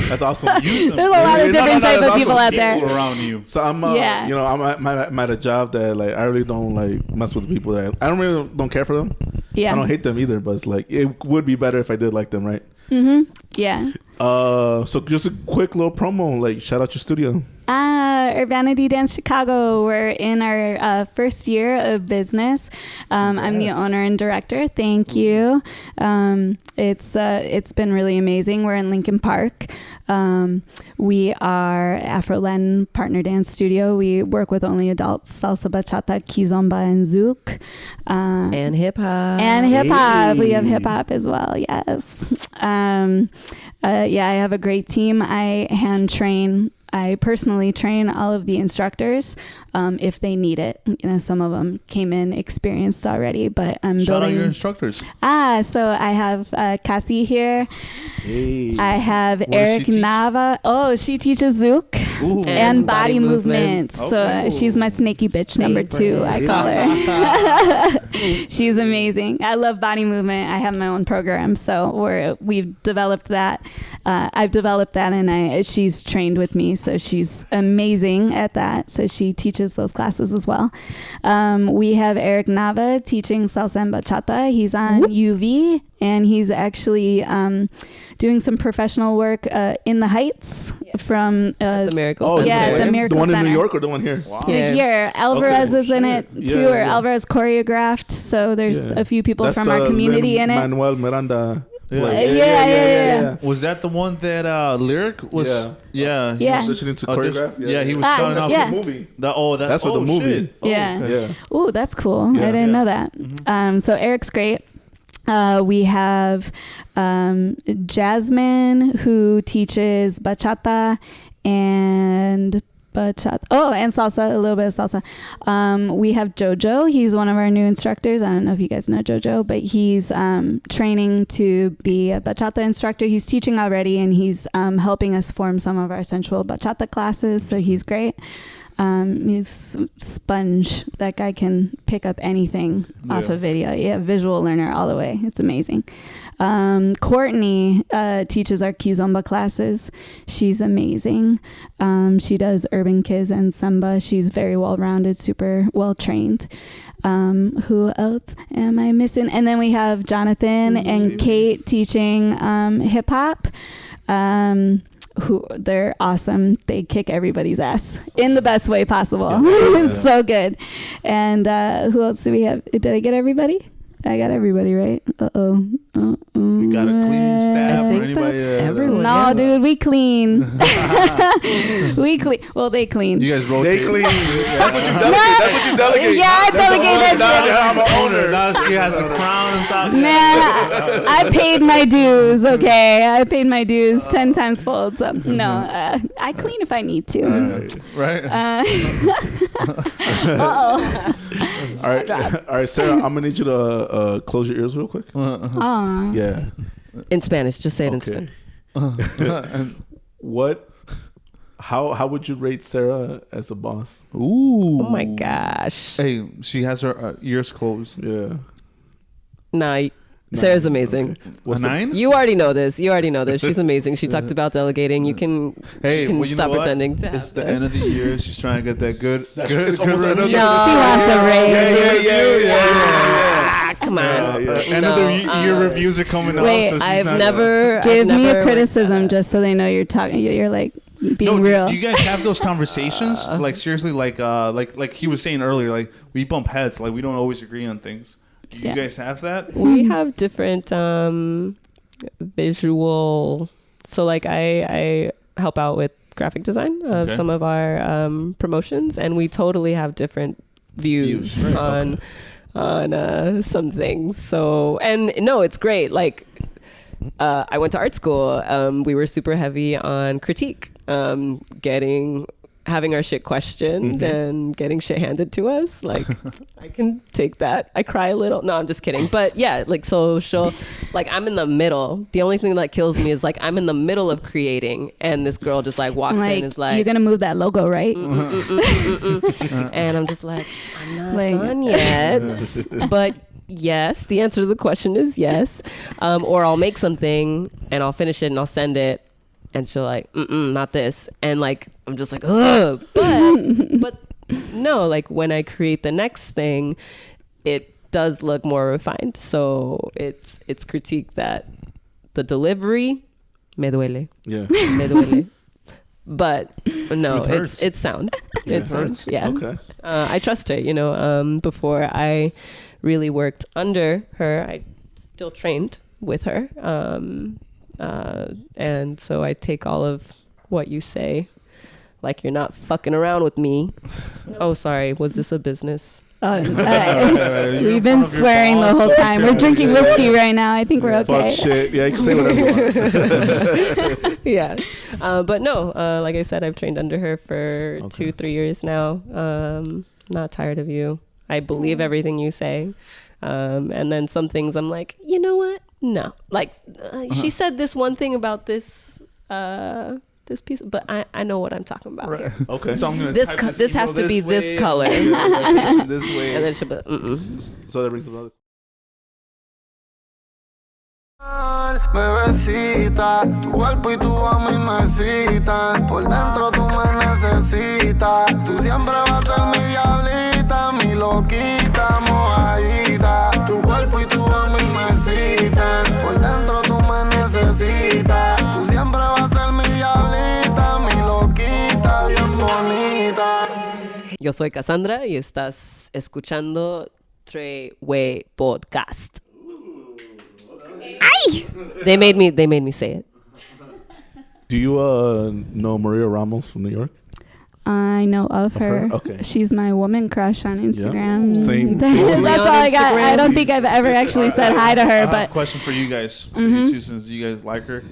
That's awesome. There's a lot of different type of people out there. People around you. So I'm, I'm at a job that like I really don't like mess with the people that I don't care for them. Yeah. I don't hate them either, but it's like it would be better if I did like them, right? Mm-hmm. Yeah. So just a quick little promo, like shout out your studio. Urbanity Dance Chicago. We're in our first year of business. I'm the owner and director. Thank you. It's been really amazing. We're in Lincoln Park. We are Afro-Latin partner dance studio. We work with only adults, salsa, bachata, kizomba, and zouk. And hip hop. And hip hop. We have hip hop as well. Yes. I have a great team. I personally train all of the instructors if they need it. Some of them came in experienced already, but I'm Shout building. out your instructors. So I have Cassie here. Hey. I have What Eric does she teach? Nava. Oh, she teaches Zouk Ooh. and body movement. movements. So she's my snaky bitch number 2, I call her. She's amazing. I love body movement. I have my own program, so we've developed that. I've developed that, and she's trained with me, so she's amazing at that. So she teaches those classes as well. We have Eric Nava teaching salsa and bachata. He's on UV, and he's actually doing some professional work in the Heights from The Miracle Oh, Center. yeah, the Miracle the one Center. in New York or the one here? Wow. Yeah. Here, Alvarez is in it too, or Alvarez choreographed. So there's a few people That's from our community in it. Manuel Miranda. Yeah. Yeah. Was that the one that Lyric was? Yeah. Yeah. Listening to Audition- choreograph. yeah, he was Ah, starting off yeah. The movie. That's what the movie. shit. Yeah. Yeah. Ooh, that's cool. Yeah. I didn't know Mm-hmm. that. So Eric's great. We have Jasmine, who teaches bachata and salsa, a little bit of salsa. We have Jojo. He's one of our new instructors. I don't know if you guys know Jojo, but he's training to be a bachata instructor. He's teaching already, and he's helping us form some of our sensual bachata classes. So he's great. He's sponge. That guy can pick up anything off of video. Yeah, visual learner all the way. It's amazing. Courtney teaches our kizomba classes. She's amazing. She does urban kiz and samba. She's very well-rounded, super well-trained. Who else am I missing? And then we have Jonathan and Kate teaching hip-hop. Who they're awesome. They kick everybody's ass in the best way possible. It's so good. And who else do we have? Did I get everybody? I got everybody right. We got a clean staff I or think anybody. that's everyone. No, dude, we clean. We clean. Well, they clean. You guys They rotate. clean. That's what you delegate. That's what you delegate. Yeah, I delegate that shit. I'm an owner. Now she has a crown and stuff. Man, I paid my dues, okay? I paid my dues 10 times fold. So, no, I clean if I need to. Right. All right, Sarah. I'm gonna need you to close your ears real quick. Aw. Yeah. In Spanish. Just say it in Okay. Spanish. What? How would you rate Sarah as a boss? Ooh. Oh my gosh. Hey, she has her ears closed. Yeah. Nah, Sarah's amazing. A What's the- 9? You already know this. She's amazing. She talked about delegating. You can Hey, you well, you stop know what? pretending to It's have the that. end of the year. She's trying to get that good it's almost review. another- No. She wants a raise. Ah, come on. End of the year reviews are coming out. Wait, so she's I've not- never Give me a never- criticism just so they know you're talking. You're like being No, real. do you guys have those conversations? Like seriously, like he was saying earlier, like we bump heads, like we don't always agree on things. Do you Yeah. guys have that? We have different visual. So like I help out with graphic design of some of our promotions, and we totally have different views on some things. So, and no, it's great. Like I went to art school. We were super heavy on critique, having our shit questioned and getting shit handed to us. Like I can take that. I cry a little. No, I'm just kidding. But yeah, like social, like I'm in the middle. The only thing that kills me is like I'm in the middle of creating and this girl just like walks in and is like, you're going to move that logo, right? And I'm just like, I'm not done yet. But yes, the answer to the question is yes. Or I'll make something and I'll finish it and I'll send it. And she'll like, not this. And like, I'm just like, ugh. But no, like when I create the next thing, it does look more refined. So it's critique that the delivery, me duele. Yeah. Me duele. But no, it's sound. It's sound. Yeah. Okay. I trust her, you know, before I really worked under her, I still trained with her. And so I take all of what you say, like you're not fucking around with me. Oh, sorry. Was this a business? We've been swearing the whole time. We're drinking whiskey right now. I think we're okay. Fuck shit. Yeah, you can say whatever you want. Yeah. But no, like I said, I've trained under her for 2-3 years now. Not tired of you. I believe everything you say. And then some things I'm like, you know what? No, like she said this one thing about this this piece, but I know what I'm talking about here. Okay, so I'm gonna this has to be way, this color, this way, and then she'll be So that brings another. Bebecita, tu cuerpo y tu a mí me citan. Por dentro tú me necesitas. Tú siempre vas a ser mi diablita, mi loquita, mojadita. Tu cuerpo y tu a mí me citan. Por dentro tú me necesitas. Tú siempre vas a ser mi diablita, mi loquita, bien bonita. Yo soy Cassandra y estás escuchando Treyguey Podcast. Ay! They made me say it. Do you know Maria Ramos from New York? I know of her. Okay. She's my woman crush on Instagram. Yeah. Same. That's all I got. I don't think I've ever actually said hi to her. I have but a question for you guys. For you two, since you guys like her,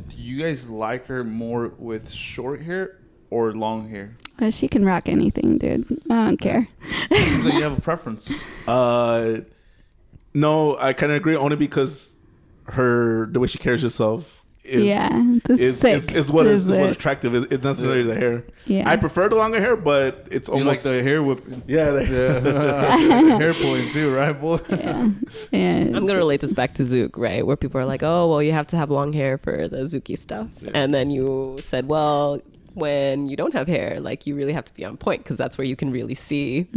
do you guys like her more with short hair or long hair? She can rock anything, dude. I don't care. It seems like you have a preference. No, I kind of agree. Only because the way she carries herself is what is attractive. It's necessarily the hair. Yeah. I prefer the longer hair, but it's You almost like the hair whipping. yeah. Hair pulling too, right, boy? Yeah. I'm gonna relate this back to Zouk, right? Where people are like, "Oh, well, you have to have long hair for the Zouky stuff," and then you said, "Well, when you don't have hair, like you really have to be on point because that's where you can really see."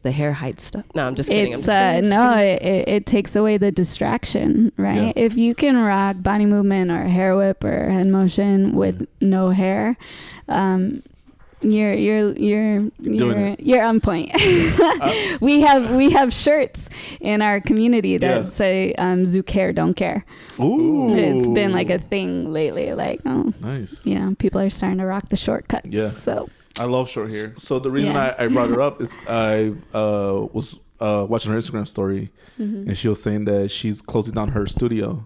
The hair height stuff. No, I'm just kidding. It takes away the distraction, right? Yeah. If you can rock body movement or hair whip or head motion with no hair, you're on point. We have shirts in our community that say Zouk hair don't care. Ooh. It's been like a thing lately. Like, nice. You know, people are starting to rock the shortcuts. Yeah. So. I love short hair. So the reason I brought her up is I was watching her Instagram story, and she was saying that she's closing down her studio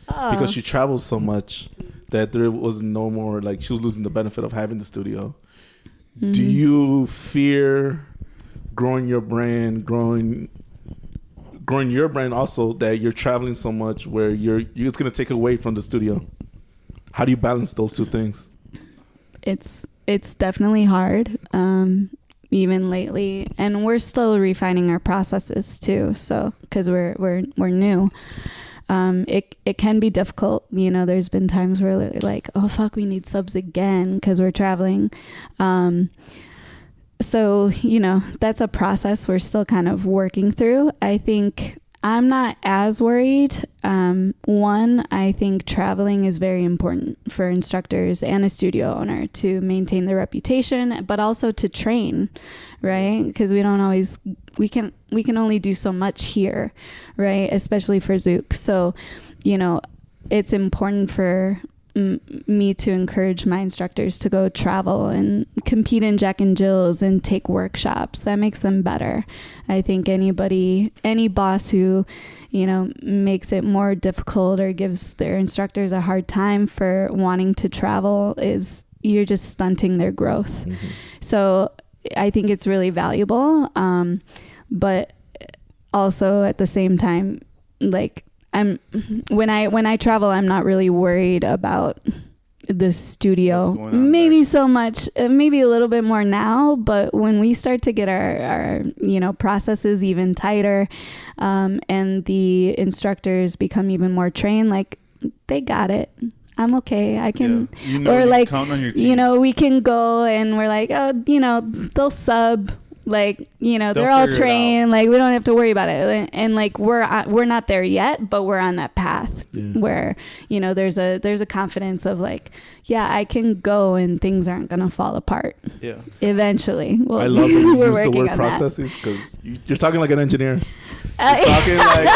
because she travels so much that there was no more, like, she was losing the benefit of having the studio. Do you fear growing your brand also, that you're traveling so much where it's going to take away from the studio? How do you balance those two things? It's definitely hard, even lately, and we're still refining our processes too. So, because we're new, it can be difficult. You know, there's been times where we're like, oh fuck, we need subs again because we're traveling. So, you know, that's a process we're still kind of working through. I think I'm not as worried. One, I think traveling is very important for instructors and a studio owner to maintain their reputation, but also to train, right? Because we can only do so much here, right? Especially for Zouk. So, you know, it's important for me to encourage my instructors to go travel and compete in Jack and Jill's and take workshops. That makes them better. I think any boss who, makes it more difficult or gives their instructors a hard time for wanting to travel you're just stunting their growth. Mm-hmm. So I think it's really valuable. But also at the same time, like, when I travel, I'm not really worried about the studio. Maybe so much, maybe a little bit more now, but when we start to get our processes even tighter, and the instructors become even more trained, like, they got it. I'm okay. I can, or like, count on your team. We can go and we're like, oh, they'll sub. Like, they're all trained. Like, we don't have to worry about it. And like, we're not there yet, but we're on that path where, there's a confidence of like, yeah, I can go and things aren't going to fall apart. Yeah. Eventually. Well, I love when you use the word processes, because you're talking like an engineer. You're talking like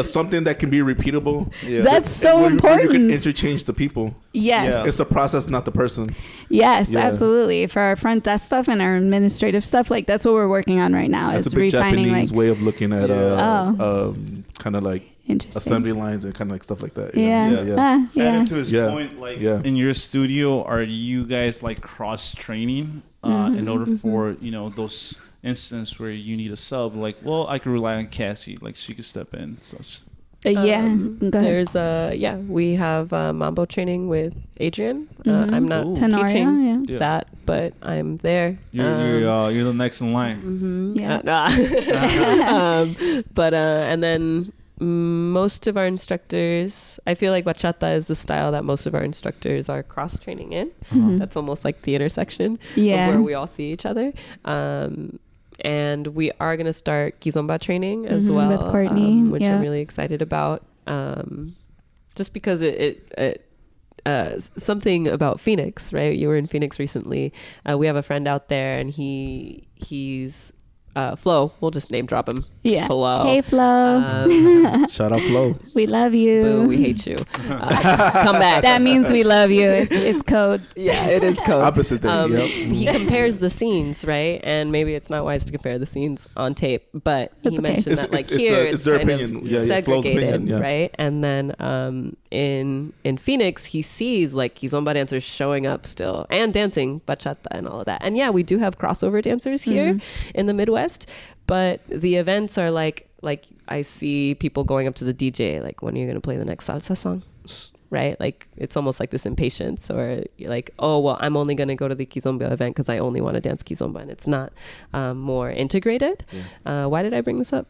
something that can be repeatable. Yeah. That's so important. You can interchange the people. Yes. Yeah. It's the process, not the person. Yes, absolutely. For our front desk stuff and our administrative stuff, like, that's what we're working on right now. That's is a big refining Japanese way of looking at kind of like assembly lines and kind of like stuff like that. And to his point, like in your studio, are you guys like cross training in order for those instances where you need a sub? Like, well, I could rely on Cassie, like she could step in, such. There's we have mambo training with Adrian. I'm not teaching that, but I'm there. You're the next in line. Mm-hmm. But and then most of our instructors, I feel like bachata is the style that most of our instructors are cross training in. That's almost like the intersection of where we all see each other. And we are going to start Kizomba training as well, with Courtney, which I'm really excited about. Just because it something about Phoenix, right? You were in Phoenix recently. We have a friend out there, and he's Flo. We'll just name drop him. Yeah. Flo. Hey, Flo. Shout out, Flo. We love you. Boo, we hate you. Come back. That means we love you. It's code. Yeah, it is code. Opposite thing. He compares the scenes, right? And maybe it's not wise to compare the scenes on tape, but he mentioned that like here it's kind of segregated, right? And then in Phoenix, he sees like Kizomba dancers showing up still and dancing bachata and all of that. And we do have crossover dancers here in the Midwest, but the events are like I see people going up to the DJ, like, when are you going to play the next salsa song? Right? Like, it's almost like this impatience, or you're like, oh, well, I'm only going to go to the Kizomba event because I only want to dance Kizomba, and it's not more integrated. Why did I bring this up?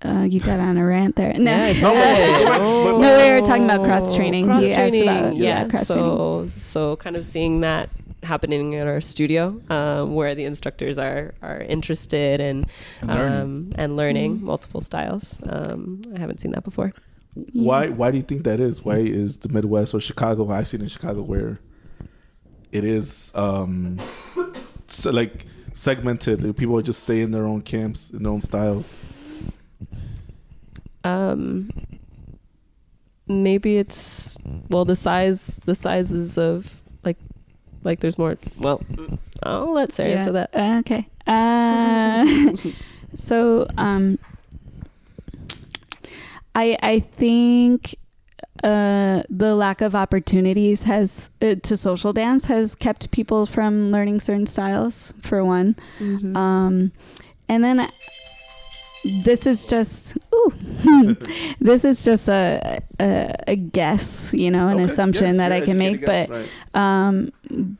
You got on a rant there. No, no, we were talking about cross training. Cross training. So kind of seeing that happening in our studio, where the instructors are interested and learning multiple styles. I haven't seen that before. Why do you think that is? Why is the Midwest or Chicago? I've seen in Chicago where it is so like segmented. People just stay in their own camps, in their own styles. Maybe it's the sizes of like there's more. Well, I'll let Sarah answer that. Okay. So I think the lack of opportunities to social dance has kept people from learning certain styles, for one. And then this is just a guess, an assumption that I can make, but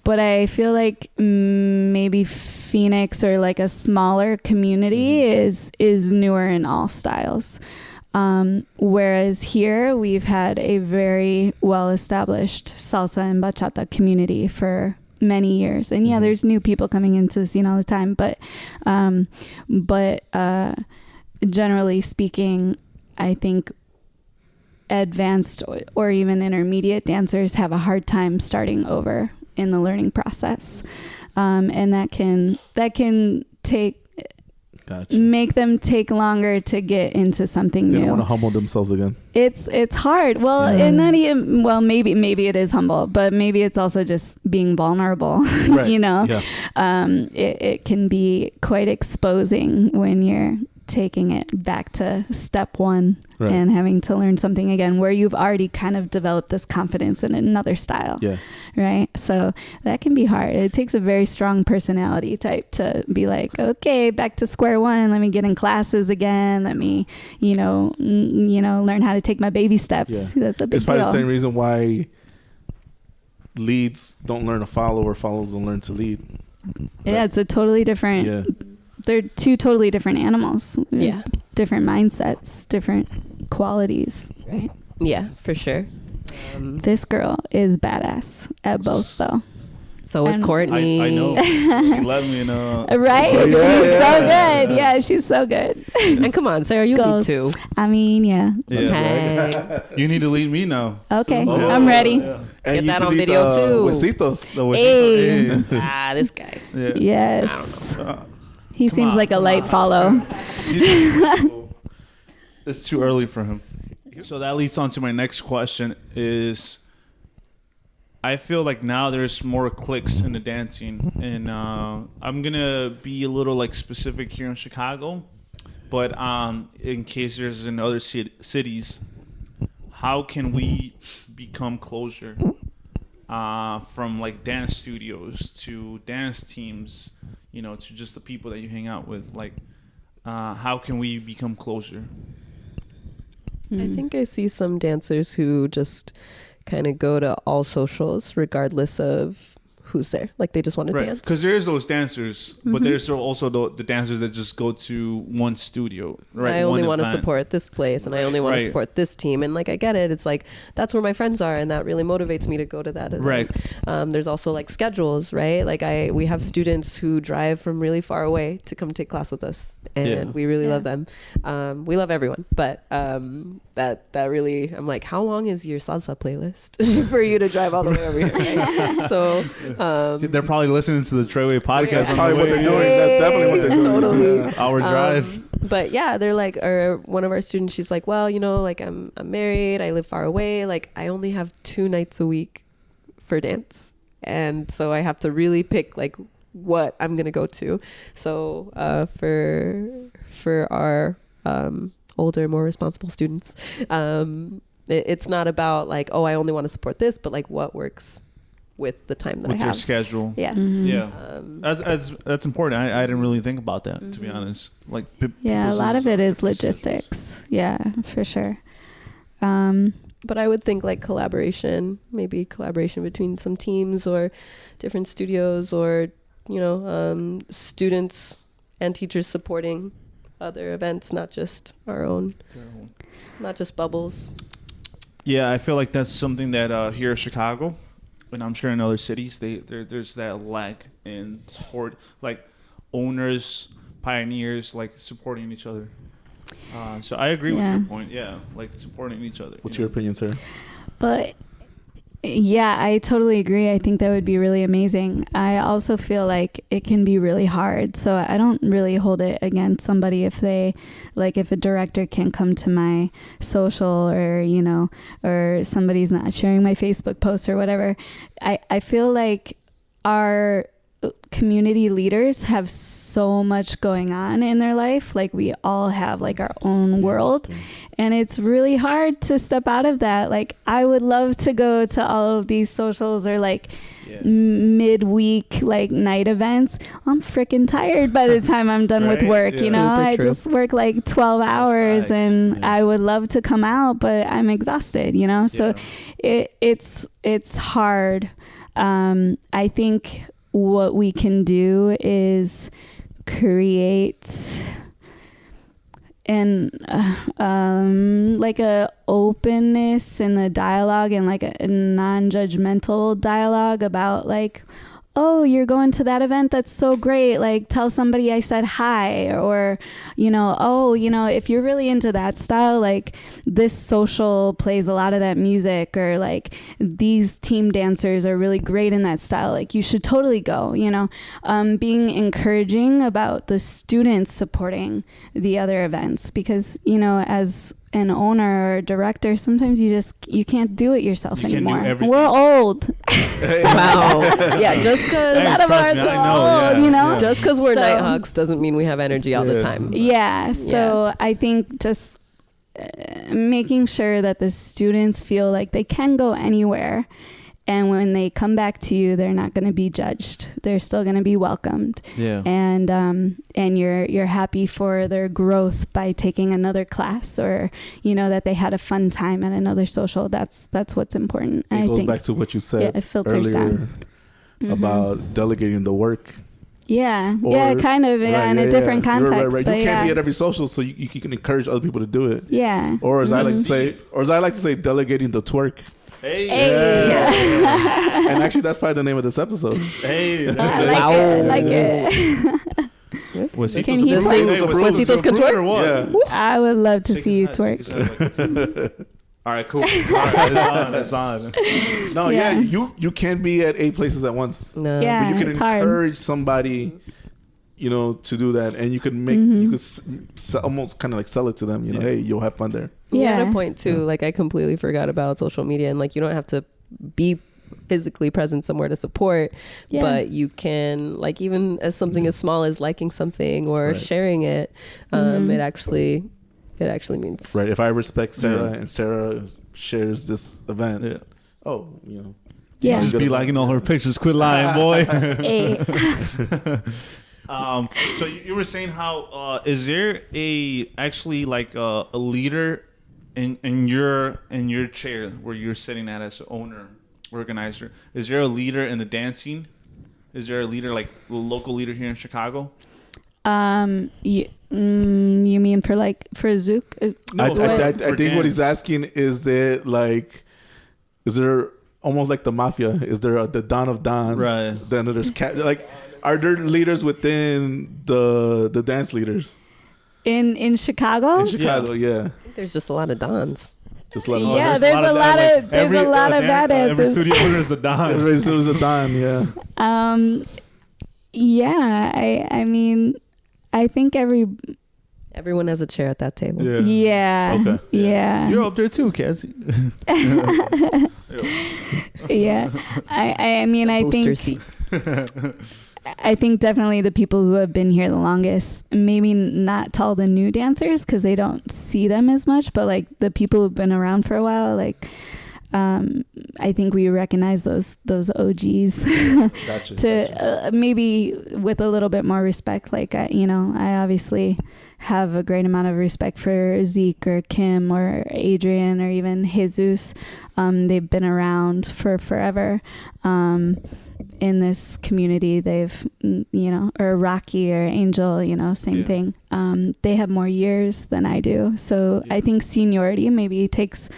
but I feel like maybe Phoenix, or like a smaller community, is newer in all styles, whereas here we've had a very well established salsa and bachata community for many years, and there's new people coming into the scene all the time, but generally speaking, I think advanced or even intermediate dancers have a hard time starting over in the learning process, and that can take Gotcha. make them take longer to get into something They new. don't want to humble themselves again. It's hard. Well, and not even, well, maybe it is humble, but maybe it's also just being vulnerable. Right. You know, Yeah. it can be quite exposing when you're taking it back to step one Right. and having to learn something again where you've already kind of developed this confidence in another style. Yeah. Right. So that can be hard. It takes a very strong personality type to be like, okay, back to square one. Let me get in classes again. Let me, learn how to take my baby steps. Yeah. That's a big It's probably deal. the same reason why leads don't learn to follow or follows don't learn to lead. Yeah. It's a totally different, Yeah. they're two totally different animals. Yeah. Different mindsets, different qualities. Right. Yeah, for sure. This girl is badass at both though. So is And- Courtney. I know. She let me know. Right? Yeah, She's yeah, so yeah. good. Yeah, she's so good. And come on, Sarah, you Goals. need to. I mean, yeah. Yeah. Hey. You need to lead me now. Okay, Oh. I'm ready. Yeah. And Get you that should on eat, video, too. Huesitos. The way Hey. Ah, this guy. Yeah. Yes. He Come seems on, like a come light on. follow. It's too early for him. So that leads on to my next question is, I feel like now there's more cliques in the dancing, and I'm gonna be a little like specific here in Chicago, but in case there's in other cities, how can we become closer from like dance studios to dance teams, to just the people that you hang out with? Like, how can we become closer? I think I see some dancers who just kind of go to all socials regardless of who's there. Like they just want to dance. Because there's those dancers, but there's also the dancers that just go to one studio, right? I only one want to event. support this place and I only want Right. to support this team. And like, I get it. It's like, that's where my friends are. And that really motivates me to go to that event. Right. There's also like schedules, right? Like we have students who drive from really far away to come take class with us. And Yeah. we really love them. We love everyone, but that really, I'm like, how long is your salsa playlist for you to drive all the way over here? Right? So They're probably listening to the Treyguey Podcast That's on probably the what way. they're doing. That's definitely what they're doing. Totally. Yeah. Our drive. But yeah, they're like, or one of our students, she's like, well, like I'm married, I live far away, like I only have 2 nights a week for dance, and so I have to really pick like what I'm gonna go to. So for our older, more responsible students, it's not about like, oh, I only want to support this, but like what works with the time that With I your have. schedule. Yeah. Yeah. That's important. I didn't really think about that, to be honest. Like, Yeah, a lot of it is logistics. Yeah, for sure. But I would think like maybe collaboration between some teams or different studios, or students and teachers supporting other events, not just our own, not just bubbles. Yeah, I feel like that's something that here in Chicago, and I'm sure in other cities, there's that lack in support, like owners, pioneers, like supporting each other. So I agree with Yeah. your point. Yeah, like supporting each other. What's your opinion, sir? But yeah, I totally agree. I think that would be really amazing. I also feel like it can be really hard. So I don't really hold it against somebody if if a director can't come to my social, or, or somebody's not sharing my Facebook post or whatever. I feel like our community leaders have so much going on in their life. Like we all have like our own world, and it's really hard to step out of that. Like I would love to go to all of these socials or like midweek like night events. I'm freaking tired by the time I'm done with Right? work. Yeah. You know, Super I true. just work like 12 hours facts. and Yeah. I would love to come out, but I'm exhausted, so it's hard. I think what we can do is create like a openness in the dialogue, and like a non-judgmental dialogue about like oh, you're going to that event? That's so great. Like, tell somebody I said hi. Or, if you're really into that style, like this social plays a lot of that music, or like these team dancers are really great in that style. Like, you should totally go, being encouraging about the students supporting the other events, because, as an owner or director, sometimes you can't do it yourself anymore. We're old. Wow. Yeah, just because none of us are old, just because we're Nighthawks doesn't mean we have energy all the time. Yeah. So I think just making sure that the students feel like they can go anywhere, and when they come back to you, they're not going to be judged. They're still going to be welcomed. Yeah. And you're happy for their growth by taking another class, or that they had a fun time at another social. That's what's important. It goes think, back to what you said it filters earlier down. about delegating the work. Yeah. Or, kind of. Yeah, in a different context. Right. But you can't be at every social, so you can encourage other people to do it. Yeah. Or as I like to say, delegating the twerk. Hey. Yeah. And actually, that's probably the name of this episode. Hey. I like it. Huesitos can twerk? Or what? Yeah. I would love to see you twerk. All right, cool. All right, it's on. No, you can't be at 8 places at once. No. Yeah, But you can it's encourage hard. somebody, to do that, and you can almost kind of like sell it to them. Hey, you'll have fun there. Yeah. At a point too, like I completely forgot about social media, and like you don't have to be physically present somewhere to support, but you can, like, even as something as small as liking something or sharing it, it actually means right. If I respect Sarah and Sarah shares this event, just be liking all her pictures. Quit lying, boy. So you were saying how is there a leader in your chair where you're sitting at as owner, organizer? Is there a leader in the dance scene? Is there a leader, like a local leader here in Chicago? You mean for Zouk? No, I think what he's asking is there almost like the mafia? Is there the Don of Dons? Right. Then there's are there leaders within the dance leaders in Chicago? in Chicago? Yeah. I think there's just a lot of Dons. Just let them Yeah, there's a lot of badasses. Every studio owner is a Don. Every studio's a Don. Yeah. Yeah. I mean, I think Everyone has a chair at that table. Yeah. Okay. Yeah. You're up there too, Cassie. Yeah. I mean, I Booster think seat. I think definitely the people who have been here the longest, maybe not tell the new dancers because they don't see them as much, but like the people who've been around for a while, like I think we recognize those OGs to maybe with a little bit more respect. Like I obviously have a great amount of respect for Zeke or Kim or Adrian or even Jesus. They've been around for forever. In this community, they've, or Rocky or Angel, same thing. They have more years than I do. So I think seniority maybe takes,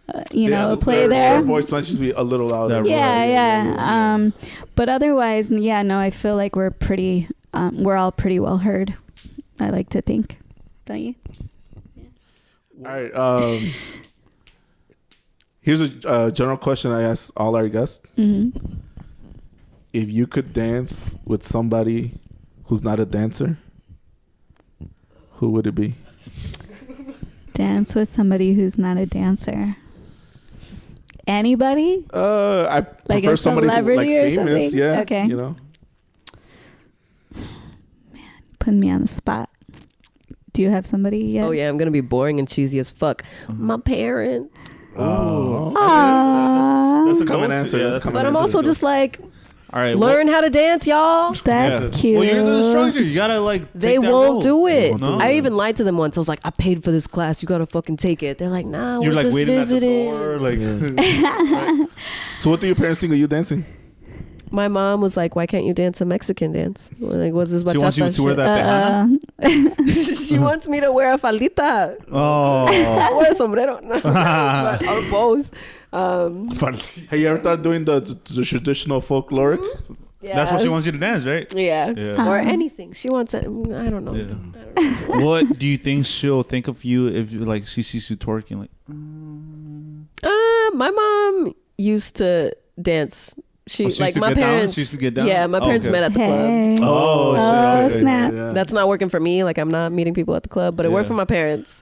play there. Their voice might just be a little louder. Yeah. But otherwise, I feel like we're all pretty well heard. I like to think. Don't you? All right. Here's a general question I ask all our guests. Mm-hmm. If you could dance with somebody who's not a dancer, who would it be? Dance with somebody who's not a dancer. Anybody? I like prefer a somebody celebrity or famous. something? Yeah. Okay. Putting me on the spot. Do you have somebody yet? Oh yeah, I'm gonna be boring and cheesy as fuck. My parents. That's a common answer. Yeah, But I'm also just like, all right, learn how to dance, y'all. That's cute. Well, you're the instructor. You gotta They take that won't role. do it. No. I even lied to them once. I was like, I paid for this class. You gotta fucking take it. They're like, nah, You're we're like just waiting visiting. at the door, So what do your parents think of you dancing? My mom was like, why can't you dance a Mexican dance? Like, what's this bachata She wants you to wear shit? that She wants me to wear a faldita. Oh. I wear a sombrero. Or both. Have you ever thought doing the traditional folkloric? Yeah. That's what she wants you to dance, right? Yeah. Yeah. Or anything. She wants it. I don't know. Yeah. I don't know. What do you think she'll think of you if like she sees you twerking? Like, My mom used to dance. She she like used to my get down? parents. She used to get down? Yeah, my parents Okay. met at the club. Hey. oh, Oh, shit. snap. That's not working for me. Like I'm not meeting people at the club, but it worked Yeah. for my parents.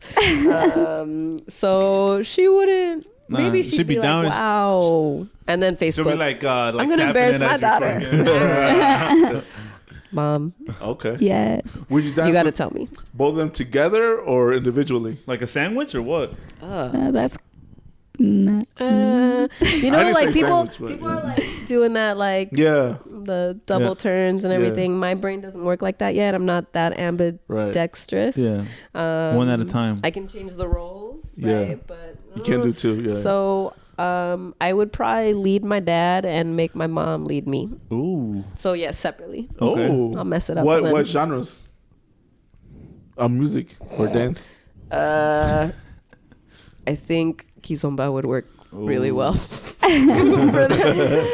So she wouldn't. Nah, Maybe she'd be down like, and "Wow!" And then Facebook. She'll be like I'm gonna tapping embarrass it my as you're daughter. twerking. Mom, Okay. Yes. Would you dance you got to with tell me. both of them together or individually? Like a sandwich or what? That's not. You I know, didn't like say people sandwich, but people yeah. are like doing that, like Yeah. the double Yeah. turns and Yeah. everything. My brain doesn't work like that yet. I'm not that ambidextrous. Yeah. One at a time. I can change the roles, Yeah. right? But You can't do two. Yeah. So I would probably lead my dad and make my mom lead me. Ooh. So yeah, separately. Okay. Oh. I'll mess it up. What for them. genres? Music or dance? I think Kizomba would work really well.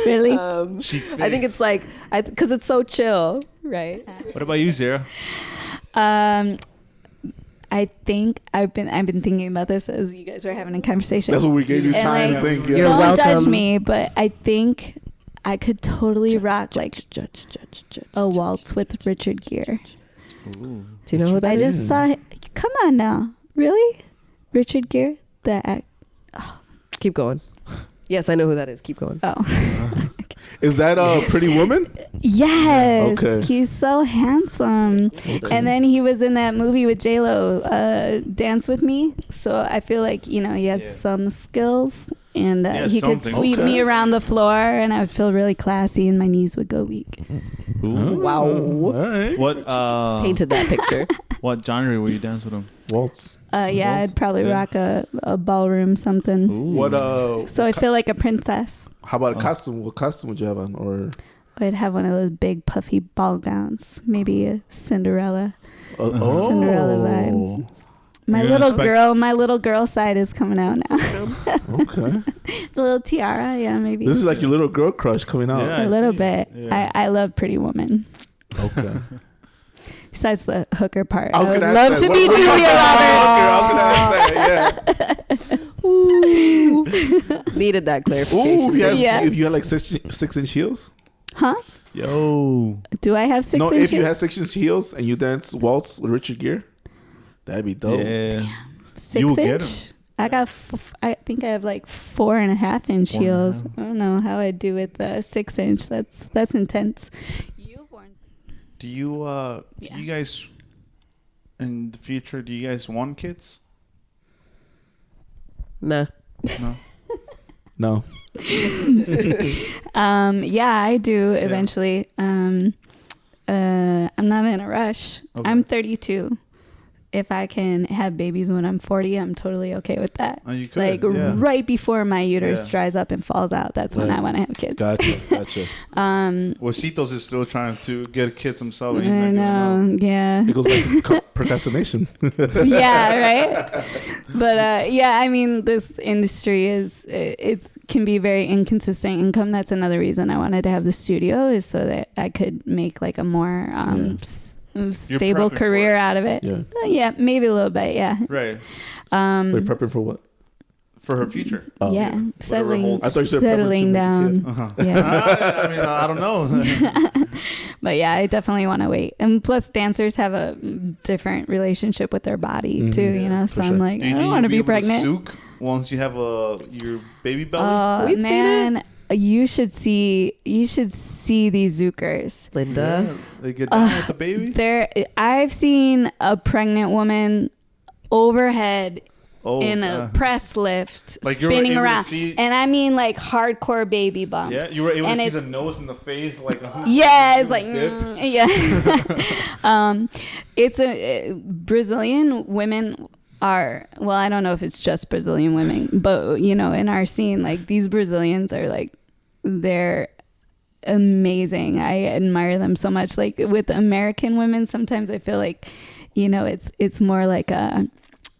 Really? I think it's like because it's so chill, right? What about you, Zara? I think I've been thinking about this as you guys were having a conversation. That's what we gave you And, time like, to think. You're Yeah. Don't judge welcome. me, but I think I could totally rock like a waltz with Richard Gere. Do you know who that I is? just saw it. Come on now. Really? Richard Gere? The act. Keep going. Yes, I know who that is. Keep going. Oh. Is that a Pretty Woman? Yes. Okay. He's so handsome. And then he was in that movie with J-Lo, Dance With Me. So I feel like, he has some skills. And Yeah, he could something. sweep Okay. me around the floor and I would feel really classy and my knees would go weak. Wow. All right. What Painted that picture. what genre will you dance with him? Waltz. Yeah, I'd probably rock a ballroom something. Ooh. What So I feel like a princess. how about a costume? What costume would you have on? Or I'd have one of those big puffy ball gowns. Maybe a Cinderella. Cinderella vibe. My You're gonna little girl side is coming out now. Okay. The little tiara, yeah, maybe. This is like your little girl crush coming out. Yeah. A little bit. Yeah. I love Pretty Woman. Okay. Besides the hooker part. I was would gonna love ask to that. be What- Julia Okay, I was gonna ask that. Ooh. Needed that clarification. Yeah. Ooh, Yeah. if you had like 6-inch heels. Huh? Yo. Do I have 6 No, inches? if you had 6-inch heels and you dance waltz with Richard Gere, that'd be dope. Yeah. 6 You will get inch? I got. I think I have like 4.5 inch heels. I don't know how I do with 6 inch. That's intense. You've worn. Do you Yeah. do you guys in the future? Do you guys want kids? Nah. No. No. Yeah, I do eventually. I'm not in a rush. Okay. I'm 32. If I can have babies when I'm 40, I'm totally okay with that. Oh, you could. Like yeah. right before my uterus Yeah. dries up and falls out, that's when Right. I want to have kids. Gotcha. Wasitos is still trying to get kids himself. And he's I not giving up. know, yeah. It goes back to procrastination. Yeah, right. But yeah, I mean, this industry it can be very inconsistent income. That's another reason I wanted to have the studio, is so that I could make like a more stable prepping for career it. out of it. Yeah. Yeah, maybe a little bit. Yeah. Right. Wait, prepping for what? For her future. Oh, yeah, Whatever settling, holds. I thought you said settling prepping to down. make Uh-huh. Yeah, I mean, I don't know. but yeah, I definitely want to wait. And plus, dancers have a different relationship with their body too. You know, so for I'm sure. like, Do you I think don't want to you'll be pregnant. Zouk once you have your baby belly? We've seen man, you should see these Zookers. Linda. They get down with the baby. I've seen a pregnant woman overhead Oh, in a press lift, Like you were spinning able to around, see- and I mean like hardcore baby bump. Yeah, you were able And to see it's- the nose and the face, like Yeah, it's like dipped. yeah. It's Brazilian women are, well, I don't know if it's just Brazilian women, but you know, in our scene, like these Brazilians are like, they're amazing. I admire them so much. Like with American women, sometimes I feel like, you know, it's more like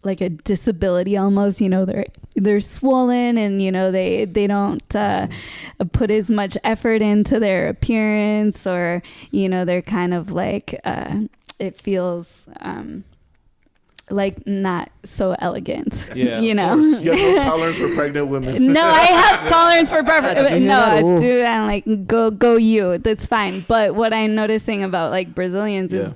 like a disability almost, you know, they're swollen and, you know, they don't put as much effort into their appearance, or, you know, they're kind of like it feels like not so elegant. Yeah, you know. You have no tolerance for pregnant women. No, I have tolerance for perfect. No, dude, I'm like, go you. That's fine. But what I'm noticing about like Brazilians is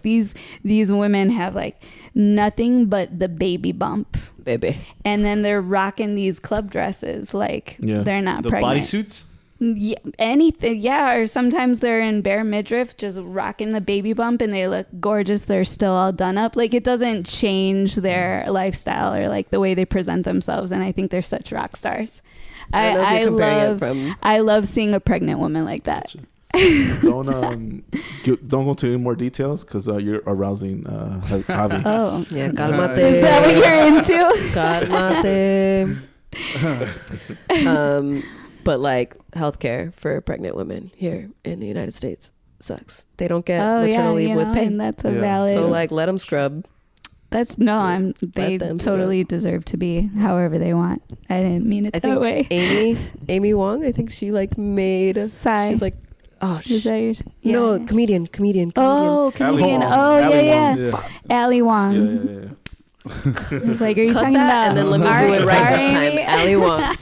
these women have like nothing but the baby bump. Baby. And then they're rocking these club dresses like they're not the pregnant. bodysuits. Yeah, anything, yeah. Or sometimes they're in bare midriff, just rocking the baby bump, and they look gorgeous. They're still all done up. Like, it doesn't change their lifestyle or like the way they present themselves. And I think they're such rock stars. I love seeing a pregnant woman like that. Don't go into any more details because you're arousing Javi. Oh, yeah, calmate. Is that what you're into? Calmate. But like healthcare for pregnant women here in the United States sucks. They don't get maternal leave with pay. And that's a valid. So like, let them scrub. They totally deserve to be however they want. I didn't mean it that way. Amy Wong, I think she like made. She's like, is that your? Yeah. No, comedian. Oh, comedian. Ali Wong. Yeah. I was like, are you Cut talking that about? And then let me do it right this time. Ali Wong,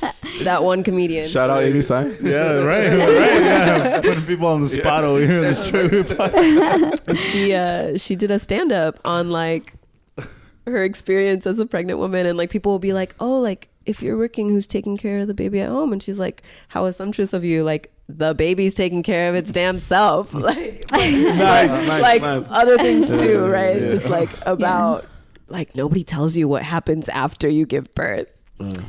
that one comedian. Shout out Amy Sai. Yeah, right. Yeah, putting people on the spot over here in this Treyguey Podcast. She did a stand up on like her experience as a pregnant woman, and like people will be like, oh, like if you're working, who's taking care of the baby at home? And she's like, how assumptuous of you, like the baby's taking care of its damn self. Like nice. Other things too, right? Just like about like nobody tells you what happens after you give birth.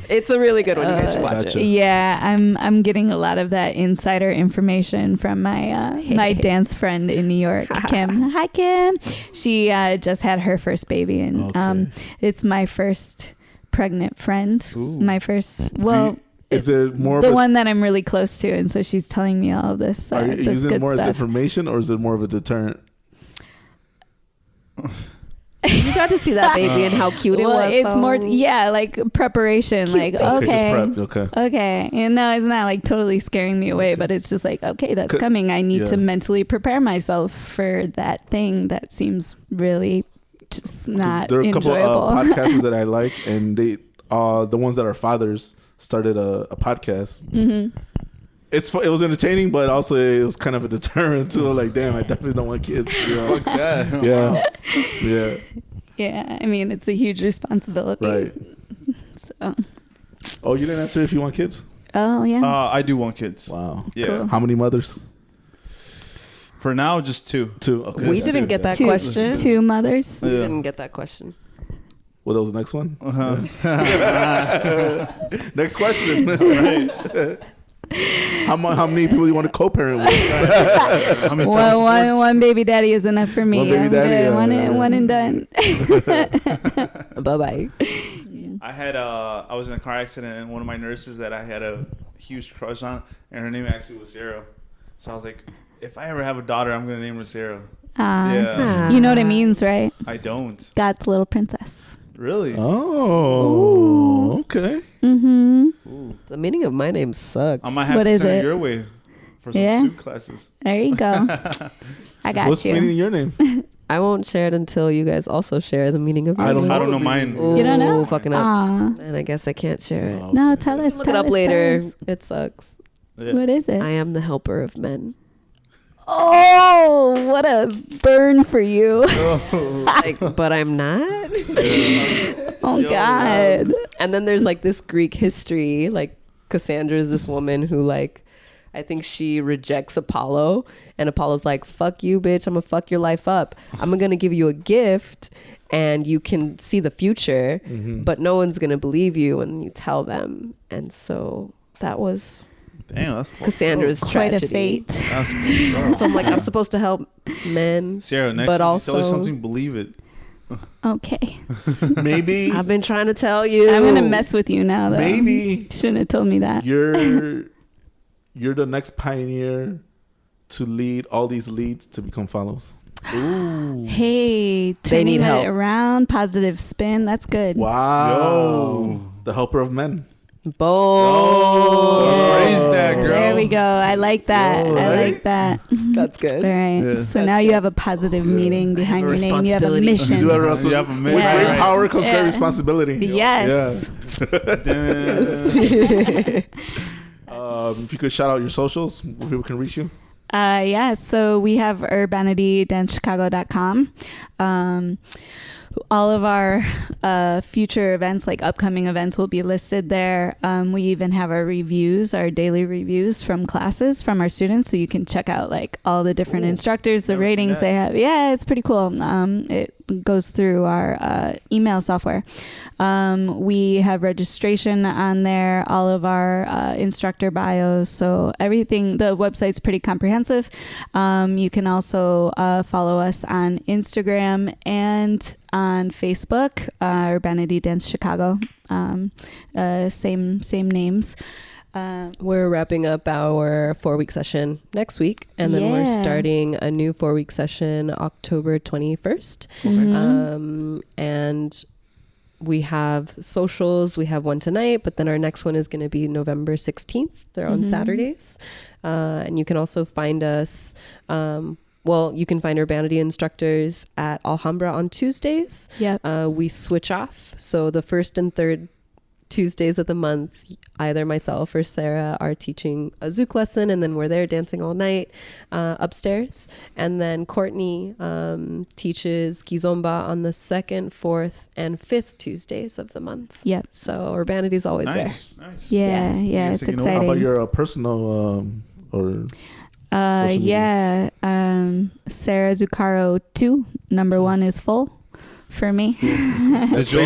It's a really good one. You guys should watch it. Yeah, I'm getting a lot of that insider information from my my dance friend in New York, Kim. Hi, Kim. She just had her first baby, and it's my first pregnant friend. Ooh. My first. Well, is it more the one that I'm really close to, and so she's telling me all of this. Are you this using good it more stuff. as information, or is it more of a deterrent? You got to see that baby and how cute it was. It's more, like preparation. Cute like, baby. Okay. And no, it's not like totally scaring me away, but it's just like, okay, that's coming. I need to mentally prepare myself for that thing that seems really just not there are a couple of podcasts that I like, and they, the ones that are fathers, started a podcast. Mm-hmm. It was entertaining, but also it was kind of a deterrent too. Like, damn, I definitely don't want kids. You know? Fuck that. Yeah. Yeah, I mean, it's a huge responsibility. Right. So. Oh, you didn't answer if you want kids? Oh, yeah. I do want kids. Wow. Yeah. Cool. How many mothers? For now, just two. Two. Okay. We didn't get that question. Two mothers. We didn't get that question. Well, that was the next one. Uh-huh. Next question. Right. How many people you want to co-parent with? How many one baby daddy is enough for me. One baby daddy. One and done. Bye-bye. I was in a car accident, and one of my nurses that I had a huge crush on, and her name actually was Sarah. So I was like, if I ever have a daughter, I'm going to name her Sarah. Yeah. You know what it means, right? I don't. God's little princess. Really? Oh, okay. Mm-hmm. Ooh. The meaning of my name sucks. I might have to send it your way for some Zouk classes. There you go. I got What's the meaning of your name? I won't share it until you guys also share the meaning of your name. I don't know mine. Ooh, you don't know? Fucking up. Aww. And I guess I can't share it. Oh, no, tell us. Look it up later. It sucks. Yeah. What is it? I am the helper of men. Oh, what a burn for you. But I'm not. Oh, God. And then there's like this Greek history. Like Cassandra is this woman who like, I think she rejects Apollo. And Apollo's like, fuck you, bitch. I'm going to fuck your life up. I'm going to give you a gift and you can see the future. Mm-hmm. But no one's going to believe you when you tell them. And so that was... Damn, that's Cassandra's quite tragedy. A fate. That's so I'm like, I'm supposed to help men, Sarah, next but time also you tell us something, believe it. Okay. Maybe I've been trying to tell you. I'm gonna mess with you now, though. Maybe shouldn't have told me that. You're the next pioneer to lead all these leads to become follows. Ooh. Hey, They turning need it help. around, positive spin. That's good. Wow. Yo. The helper of men. Bold. Praise that, girl. There we go. I like that. Yo, I right? like that. That's good. All right. Yeah. So That's now you good. have a positive meaning behind a your name. You have a responsibility. mission. You do have a You responsibility. have a With mission. great Right. power comes great Yeah. responsibility. Yes. If you could shout out your socials, where people can reach you. Yeah, so we have urbanitydancechicago.com. All of our future events, like upcoming events, will be listed there. We even have our reviews, our daily reviews from classes from our students, so you can check out like all the different instructors, the Never seen ratings that. they have. Yeah, it's pretty cool. It goes through our email software. We have registration on there, all of our instructor bios, so everything. The website's pretty comprehensive. You can also follow us on Instagram and on Facebook, Urbanity Dance Chicago. Same names. We're wrapping up our 4-week session next week, and then we're Yeah. starting a new 4-week session October 21st. And we have socials. We have one tonight, but then our next one is going to be November 16th. They're on Saturdays. And you can also find us, you can find Urbanity instructors at Alhambra on Tuesdays. Yep. We switch off. So the first and third Tuesdays of the month, either myself or Sarah are teaching a Zouk lesson, and then we're there dancing all night upstairs. And then Courtney teaches Kizomba on the 2nd, 4th, and 5th Tuesdays of the month. Yep. So Urbanity's always Nice. Yeah. guys It's taking over. How exciting. about your personal or social media? Yeah. Sarah Zuccaro 2, number 1 is full for me. Did you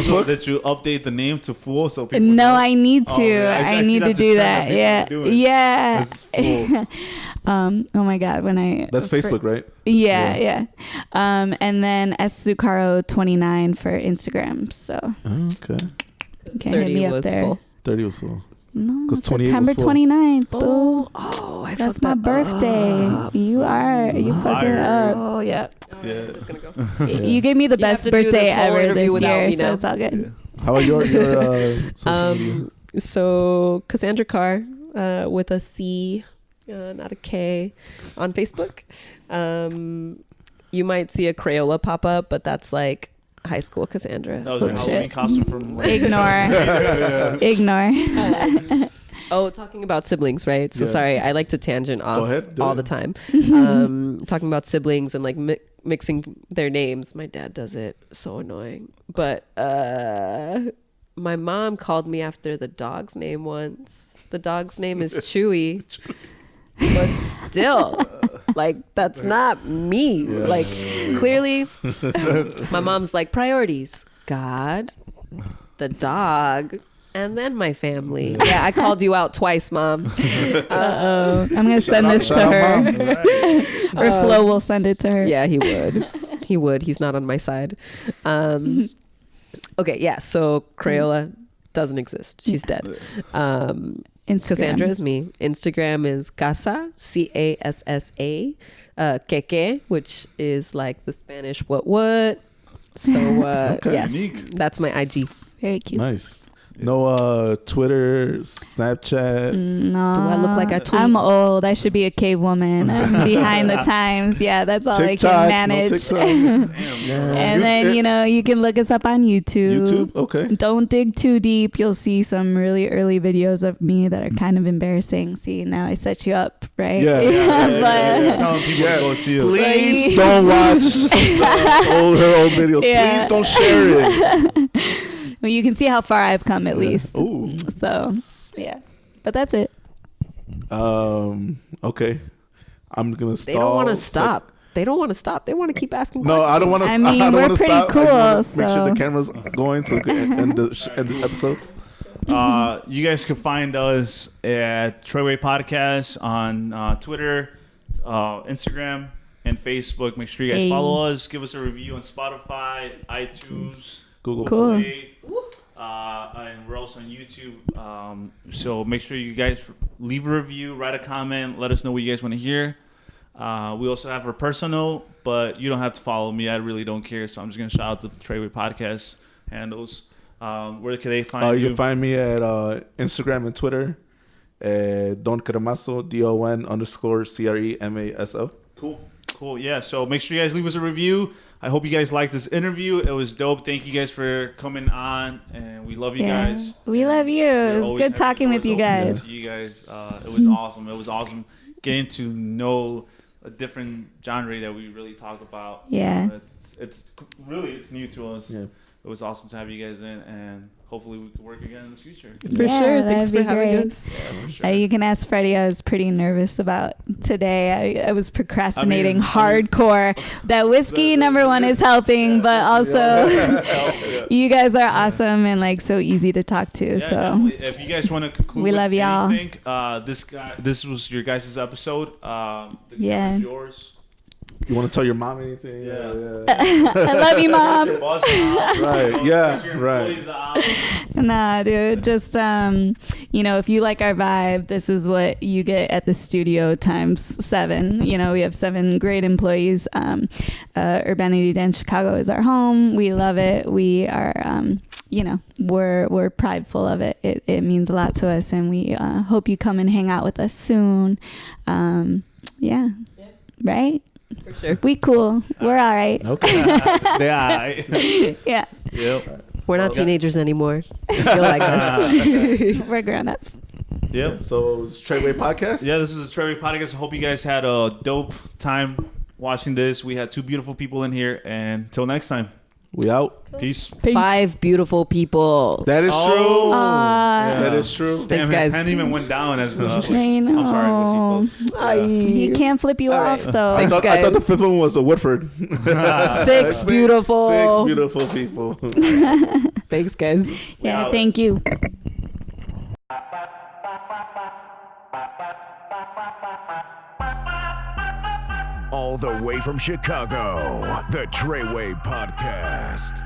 update the name to full so people No, know? I need to. Oh, yeah. I I see need to that's a do trend that. that Yeah. people do it. Yeah. This is full. Oh my God. That's Facebook, right? Yeah. And then S Zuccaro 29 for Instagram. So Okay. you can hit 30 me up was there. full. 30 was full. No, 'Cause 28 was September full. 29th. Boo. Oh, I That's fucked my that birthday. up. You fucking Fire. up. Oh, yeah. Yeah. I'm just going to go. You gave me the You have best to do birthday this whole ever interview this without year, me so now. it's all good. How about your social media? So Cassandra Carr with a C, not a K, on Facebook. You might see a Crayola pop up, but that's like high school Cassandra. That was a Shit. Halloween costume from like, Ignore. Oh, talking about siblings, right? So Yeah. sorry, I like to tangent off ahead, do all it. the time. Talking about siblings and like mixing their names. My dad does it. So annoying. But my mom called me after the dog's name once. The dog's name is Chewy. But still, like, that's not me. Like, clearly, my mom's like, priorities: God, the dog, and then my family. Yeah, I called you out twice, Mom. I'm gonna send this to her, or Flo will send it to her. Yeah, he would. He would. He's not on my side. Okay, yeah. So Crayola doesn't exist. She's dead. Instagram. Cassandra is me. Instagram is Casa, Cassa, Keke, which is like the Spanish what. So yeah, unique. that's my IG. Very cute. Nice. No Twitter, Snapchat. No, Do I look like I tweet? I'm old. I should be a cave woman. I'm behind the times. Yeah, that's all TikTok, I can manage. no TikTok. And then you can look us up on YouTube. YouTube, okay. Don't dig too deep. You'll see some really early videos of me that are kind of embarrassing. See, now I set you up, right? Yeah. But- Telling people to go see it. Please don't watch her old videos. Yeah. Please don't share it. Well, you can see how far I've come at least. Ooh. So, yeah. But that's it. Okay. I'm gonna stall. They don't want to stop. They don't want to stop. They want to keep asking No, questions. I don't want to. I mean, I don't we're want to pretty stop. cool, I just wanna make so- sure the camera's going so we can end the episode. You guys can find us at Treyguey Podcast on Twitter, Instagram, and Facebook. Make sure you guys Hey. follow us. Give us a review on Spotify, iTunes, Google. Cool. Play, and we're also on YouTube. So make sure you guys leave a review, write a comment, let us know what you guys want to hear. We also have our personal, but you don't have to follow me. I really don't care. So I'm just going to shout out the Treyguey Podcast handles. Where can they find you? You can find me at Instagram and Twitter. Don Cremaso, DON_CREMASO. Cool. Yeah. So make sure you guys leave us a review. I hope you guys liked this interview. It was dope. Thank you guys for coming on, and we love you guys. We love you. It was good talking with you guys. It was awesome. It was awesome getting to know a different genre that we really talk about. Yeah. It's new to us. Yeah. It was awesome to have you guys in, and hopefully we can work again in the future. For sure. Thanks for having us. Yeah, for sure. You can ask Freddie. I was pretty nervous about today. I was procrastinating hardcore. That whiskey, number one, is helping, but also you guys are awesome and like so easy to talk to. Yeah, so definitely. If you guys want to conclude, we love y'all. This was your guys' episode. The Yeah. is yours. You want to tell your mom anything? Yeah. I love you, Mom. Your boss out. Right, yeah, Your right. employees out. Nah, dude. Just if you like our vibe, this is what you get at the studio times 7. We have 7 great employees. Urbanity Dance Chicago is our home. We love it. We are we're prideful of it. It means a lot to us, and we hope you come and hang out with us soon. Right? For sure. We cool. We're all right. Okay. Yeah. Yeah. Yep. We're not teenagers anymore. Feel like us. We're grown-ups. Yep. So it's Treyguey Podcast. Yeah, this is a Treyguey Podcast. I hope you guys had a dope time watching this. We had 2 beautiful people in here, and till next time, We out. peace. 5 beautiful people. That is Oh. true. Yeah. That is true. Thanks, Damn, guys. his hand even went down as I I'm sorry, know. besitos. He can't flip you All off right. though. Thanks, I thought the guys. 5th one was a Woodford. 6 beautiful. 6 beautiful people. Thanks, guys. Yeah, thank you. All the way from Chicago, the Treyguey Podcast.